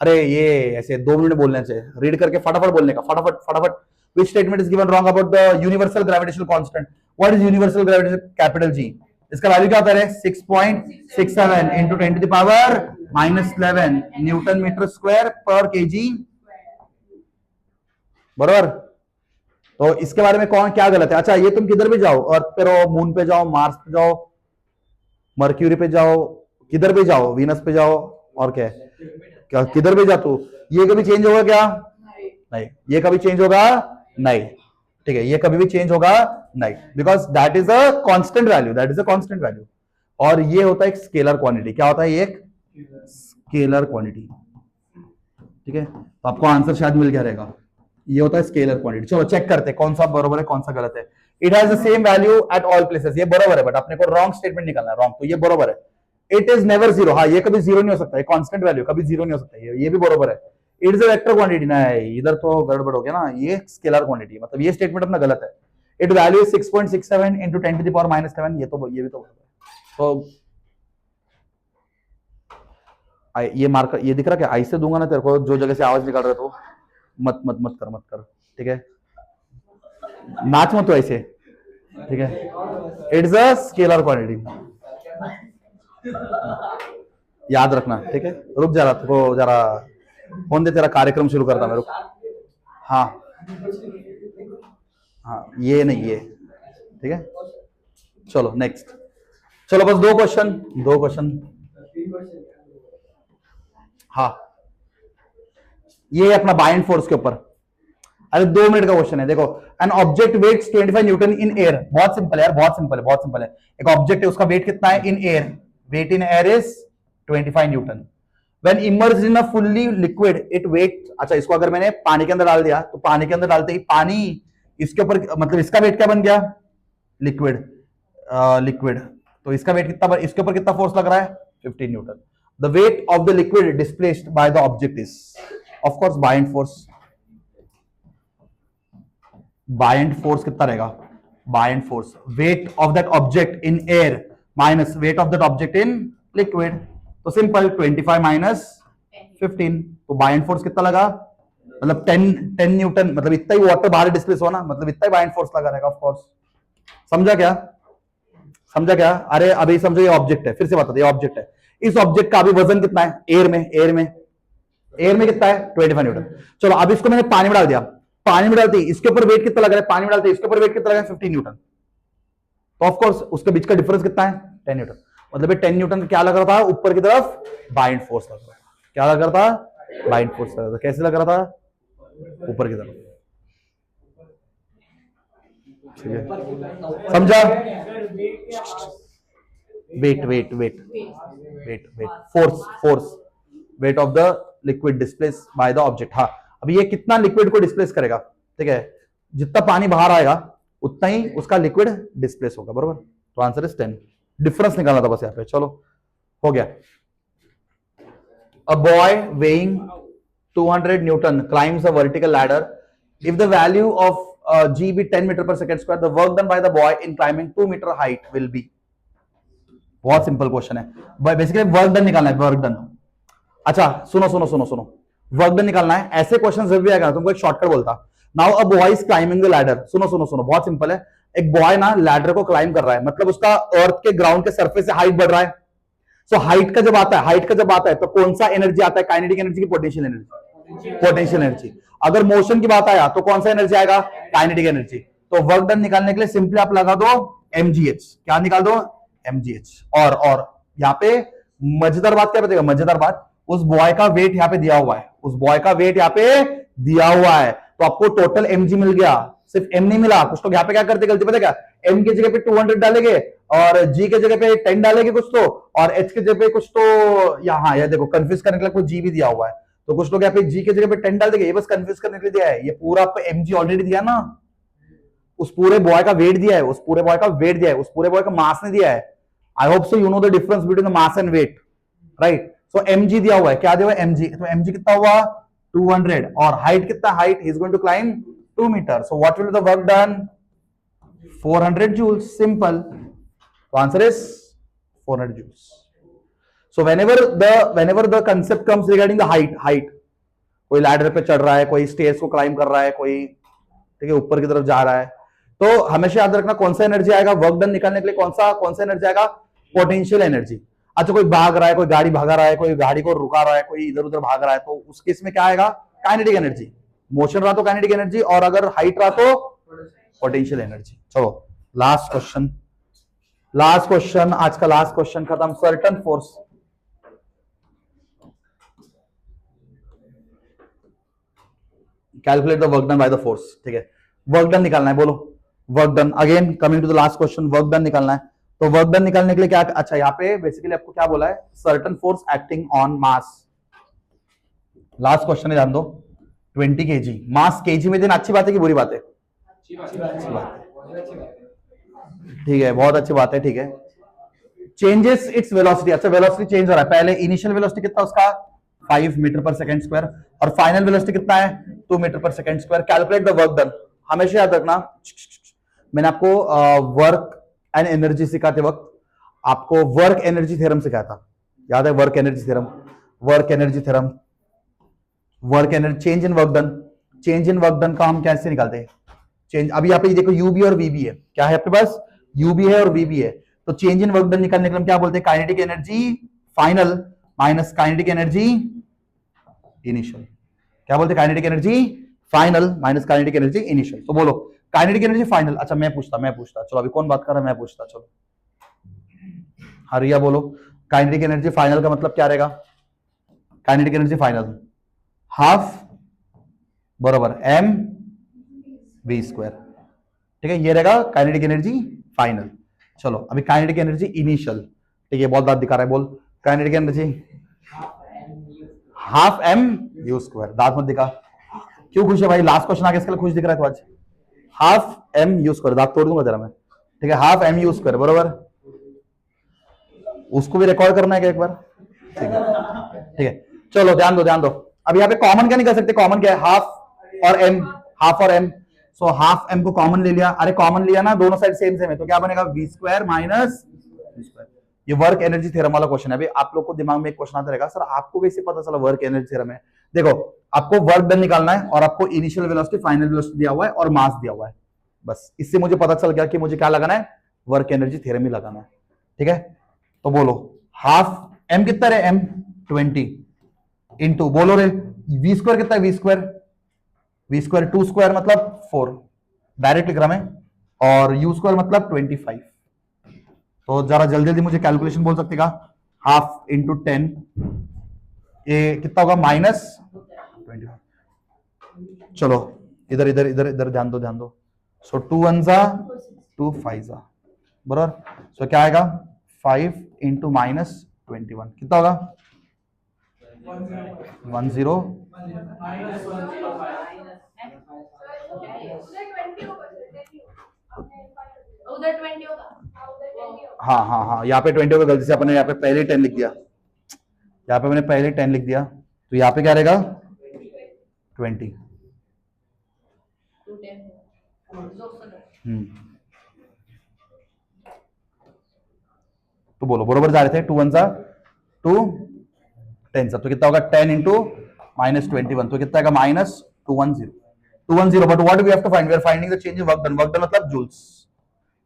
अरे ये ऐसे 2 मिनट बोलने से, रीड करके फटाफट बोलने का, फटाफट। Which statement is given wrong about the universal gravitational constant, what is universal gravitational capital G, इसका वैल्यू क्या होता है 6.67 into 10 to the power -11 newton metre square per kg, बराबर। तो इसके बारे में कौन क्या गलत है। अच्छा, ये तुम किधर भी जाओ, अर्थ पे रहो, मून पे जाओ, मार्स पे जाओ, मर्क्यूरी पे जाओ, किधर भी जाओ, वीनस पे जाओ, और क्या किधर भी जा तू, ये कभी चेंज होगा क्या, नहीं, ये कभी चेंज होगा नहीं। ठीक है, ये कभी भी चेंज होगा नहीं, because that is a constant value, और ये होता है एक स्केलर क्वांटिटी। क्या होता है, एक स्केलर क्वांटिटी। ठीक है, तो आपको आंसर शायद मिल गया रहेगा, ये होता है स्केलर क्वांटिटी। चलो चेक करते हैं कौन सा बरोबर है कौन सा गलत है। It has the same value at all places, ये बरोबर है, बट अपने को रॉन्ग स्टेटमेंट निकालना है, रॉन्ग, तो ये बरोबर है। इट इज नेवर जीरो, हाँ ये कभी जीरो नहीं हो सकता, कांस्टेंट वैल्यू कभी जीरो नहीं हो सकता, ये भी बरोबर है। It is a vector quantity, नहीं इधर तो गड़बड़ हो गया ना, ये स्केलर क्वांटिटी, मतलब ये स्टेटमेंट अपना गलत है। It value is 6.67 into 10 to the power -7, ये भी तो बराबर है। तो ये मार्कर, ये दिख रहा क्या, आई से दूंगा ना तेरे को, जो जगह से आवाज निकाल रहे तो मत कर। ठीक है, नाच मत तो ऐसे। ठीक है, इट्स अ स्केलर क्वांटिटी, याद रखना। ठीक है, रुक जा रहा तो जरा फोन दे, तेरा कार्यक्रम शुरू करता मैं, रुक। हाँ हाँ, ये नहीं, ये ठीक है। चलो नेक्स्ट, चलो बस 2 क्वेश्चन। हाँ, ये अपना बाइंड फोर्स के ऊपर, अरे 2 मिनट का क्वेश्चन है। देखो, an object weights 25 newton in air, बहुत सिंपल है यार, बहुत सिंपल है। एक ऑब्जेक्ट है, उसका वेट कितना है in air, weight in air is 25 newton. When immersed in a fully liquid it weight, अच्छा इसको अगर मैंने पानी के अंदर डाल दिया, तो पानी के अंदर डालते ही पानी इसके ऊपर, मतलब इसका वेट क्या बन गया, लिक्विड, तो इसका वेट कितना, इसके ऊपर कितना फोर्स लग रहा है 15 Newton. The weight of the liquid displaced by the object is, of course bind force कितना रहेगा, bind force weight of that object in air minus weight of that object in liquid, तो simple 25 minus 15, तो bind force कितना लगा, मतलब 10 Newton, मतलब इतना ही water बाहर डिस्प्लेस हो ना, मतलब इतना ही बाइंड फोर्स लगा रहेगा ऑफ कोर्स। समझा क्या, अरे अभी समझो ये ऑब्जेक्ट है, फिर से बता दो, ये ऑब्जेक्ट है, इस ऑब्जेक्ट का अभी वजन कितना है एयर में कितना है 25 न्यूटन। चलो अब इसको मैंने पानी में डाल दिया, पानी में डालते इसके ऊपर वेट कितना लग रहा है, पानी में डालते इसके ऊपर वेट कितना लगा है 15 न्यूटन, तो ऑफ कोर्स उसके बीच का डिफरेंस कितना है 10 न्यूटन, मतलब 10 न्यूटन क्या लग रहा था ऊपर की तरफ, बाइंड फोर्स लग रहा था। क्या लग रहा था, बाइंड फोर्स लग रहा था। कैसे लग रहा था, ऊपर की तरफ। ठीक है, समझा, weight force weight of the liquid displace by the object. हाँ, अभी ये कितना लिक्विड को डिस्प्लेस करेगा, ठीक है, जितना पानी बाहर आएगा उतना ही उसका लिक्विड डिस्प्लेस होगा, बरोबर। तो आंसर इज 10, डिफरेंस निकालना था बस यहाँ पे। चलो हो गया। A boy weighing 200 newton climbs a vertical ladder, if the value of g be 10 metre पर second square, the work done by the boy in climbing 2 metre height will be. बहुत सिंपल क्वेश्चन है, basically work done निकालना है, work done. अच्छा सुनो, work done निकालना है, ऐसे क्वेश्चन जब भी आएगा तुमको एक शॉर्टकट बोलता। Now a boy is climbing the ladder, सुनो, बहुत सिंपल है। एक बॉय ना लैडर को क्लाइंब कर रहा है, मतलब उसका अर्थ के ग्राउंड के सरफेस से हाइट बढ़ रहा है। सो हाइट का जब आता है तो कौन सा एनर्जी आता है, काइनेटिक एनर्जी की पोटेंशियल एनर्जी? Potential energy. अगर मोशन की बात आया तो कौन सा एनर्जी आएगा? Kinetic energy. तो वर्क डन निकालने के लिए सिंपली आप लगा दो mgh। क्या निकाल दो? mgh। और यहाँ पे मजेदार बात क्या बताएगा? मजेदार बात, उस बॉय का वेट यहाँ पे दिया हुआ है, उस बॉय का वेट यहाँ पे दिया हुआ है, तो आपको टोटल mg मिल गया। सिर्फ m नहीं मिला, कुछ लोग यहाँ पे क्या करते गलती पता क्या, m की जगह पे 200 डालेंगे और g के जगह पे 10 डालेंगे कुछ तो, और h के जगह पे कुछ तो यहाँ, ये देखो कंफ्यूज करने के लिए कुछ g भी दिया हुआ है, तो कुछ लोग यहाँ पे g के जगह पे 10 डाल देंगे, ये बस कंफ्यूज करने के लिए दिया है। ये पूरा आपको mg ऑलरेडी दिया ना, उस पूरे बॉय का वेट दिया है, उस पूरे बॉय का वेट दिया है, उस पूरे बॉय का मास नहीं दिया है। I hope so you know the difference between the mass and weight, right? So mg दिया हुआ है, क्या दिया हुआ है? mg। तो mg कितना हुआ? 200। और हाइट कितना? Height he is going to climb 2 metre. So what will be the work done? 400 joules। Simple. तो answer is 400 joules। So whenever the concept comes regarding the height, कोई लैडर पे चढ़ रहा है, कोई स्टेयर्स को क्लाइंब कर रहा है, कोई ठीक है ऊपर की तरफ जा रहा है, तो हमेशा याद रखना कौन सा एनर्जी आएगा वर्क डन निकालने के लिए, कौन सा एनर्जी आएगा? Potential energy. अच्छा, कोई भाग रहा है, कोई गाड़ी भागा रहा है, कोई गाड़ी को रुका रहा है, कोई इधर उधर भाग रहा है, तो उस केस में क्या आएगा? Kinetic energy. मोशन रहा तो काइनेटिक एनर्जी, और अगर हाइट रहा तो पोटेंशियल एनर्जी। चलो लास्ट क्वेश्चन, आज का लास्ट क्वेश्चन खत्म। Certain force, calculate the work done by the force. ठीक है, वर्क डन निकालना है, बोलो work done. Again coming to the last question, work done निकालना है। तो वर्क डन निकालने के लिए क्या, अच्छा यहाँ पे बेसिकली आपको क्या बोला है? Certain force acting on mass. Last question है, ध्यान दो। 20 kg मास केजी में देना अच्छी बात है कि बुरी बात है? ठीक है, बहुत अच्छी बात है। ठीक है, चेंजेस इट्स वेलोसिटी। अच्छा, वेलोसिटी चेंज हो रहा है। पहले इनिशियल वेलोसिटी कितना उसका? 5 मीटर पर सेकंड स्क्वायर, और फाइनल वेलोसिटी कितना है? 2 मीटर पर second square. Calculate the work done. हमेशा याद रखना, मैंने आपको वर्क एंड एनर्जी सिखाते वक्त आपको वर्क एनर्जी थ्योरम सिखाया था, याद है? Work energy theorem, work energy, change in work done. Change in work done का हम कैसे निकालते हैं? चेंज, अभी यहाँ पे देखो यूबी और वीबी है, क्या है आपके पास? यूबी है और वीबी है। तो चेंज इन वर्क डन निकालने के लिए हम क्या बोलते हैं? Kinetic energy final minus kinetic energy initial. क्या बोलते हैं? Kinetic energy final minus kinetic energy initial. तो बोलो काइनेटिक एनर्जी फाइनल। अच्छा मैं पूछता, चलो अभी कौन बात कर रहा है? मैं पूछता, चलो हरिया बोलो। काइनेटिक एनर्जी फाइनल का मतलब क्या रहेगा? काइनेटिक एनर्जी फाइनल हाफ बराबर m v स्क्वायर। ठीक है, ये रहेगा काइनेटिक एनर्जी फाइनल। चलो अभी काइनेटिक एनर्जी इनिशियल। ठीक है, बहुत बात दिखा रहा है, बोल kinetic energy half m u square. दांत मत दिखा, क्यों खुश है भाई? लास्ट क्वेश्चन आगे, इसके लिए खुश दिख रहा है तो आज हाफ m u स्क्वायर। दांत तोड़ दूंगा तेरा मैं। ठीक है, हाफ m u स्क्वायर बराबर। उसको भी रिकॉर्ड करना है क्या एक बार? ठीक है, चलो ध्यान दो। अब यहाँ पे कॉमन क्या नहीं कर सकते? कॉमन क्या है? हाफ और m। सो हाफ m को कॉमन ले लिया। अरे कॉमन लिया ना, दोनों साइड सेम है, तो क्या बनेगा? v square minus v square. ये वर्क एनर्जी थ्योरम वाला क्वेश्चन है। अभी आप लोग को दिमाग में एक क्वेश्चन आता रहेगा, सर आपको वैसे पता चला वर्क एनर्जी थ्योरम है। देखो, आपको वर्क डन निकालना है और आपको इनिशियल वेलोसिटी फाइनल वेलोसिटी दिया हुआ है और मास दिया हुआ है। बस इससे मुझे पता चल गया कि मुझे क्या लगाना है? वर्क एनर्जी थ्योरम ही लगाना है। ठीक है, तो बोलो हाफ m कितना है? m 20 इंटू, बोलो रे v स्क्वायर कितना है? v स्क्वायर 2 स्क्वायर मतलब 4, डायरेक्ट लिख रहा मैं, और u स्क्वायर मतलब 25। तो जरा जल्दी मुझे कैलकुलेशन बोल सकते का? हाफ इंटू 10, ये कितना होगा? -25। चलो इधर ध्यान दो। सो 2 1 जा 2 5 जा बराबर। सो क्या आएगा? 5 इंटू -21 कितना होगा? 10। हाँ, यहाँ पे 20 होगा, गलती से अपने यहाँ पे पहले 10 लिख दिया। यहाँ पे मैंने पहले 10 लिख दिया, तो यहाँ पे क्या रहेगा? 20। तो बोलो बरोबर जा रहे थे। 2 1 जा 2 10 सब, तो कितना होगा? 10 इंटू -21, तो कितना आएगा? -210। But what we have to find? We are finding the change in work done. Work done मतलब जूल्स।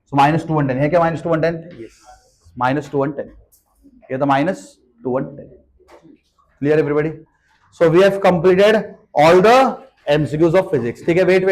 सो -210 है क्या? -210, yes, -210, ये तो -210. Clear everybody? So we have completed all the MCQs of physics. ठीक है, wait.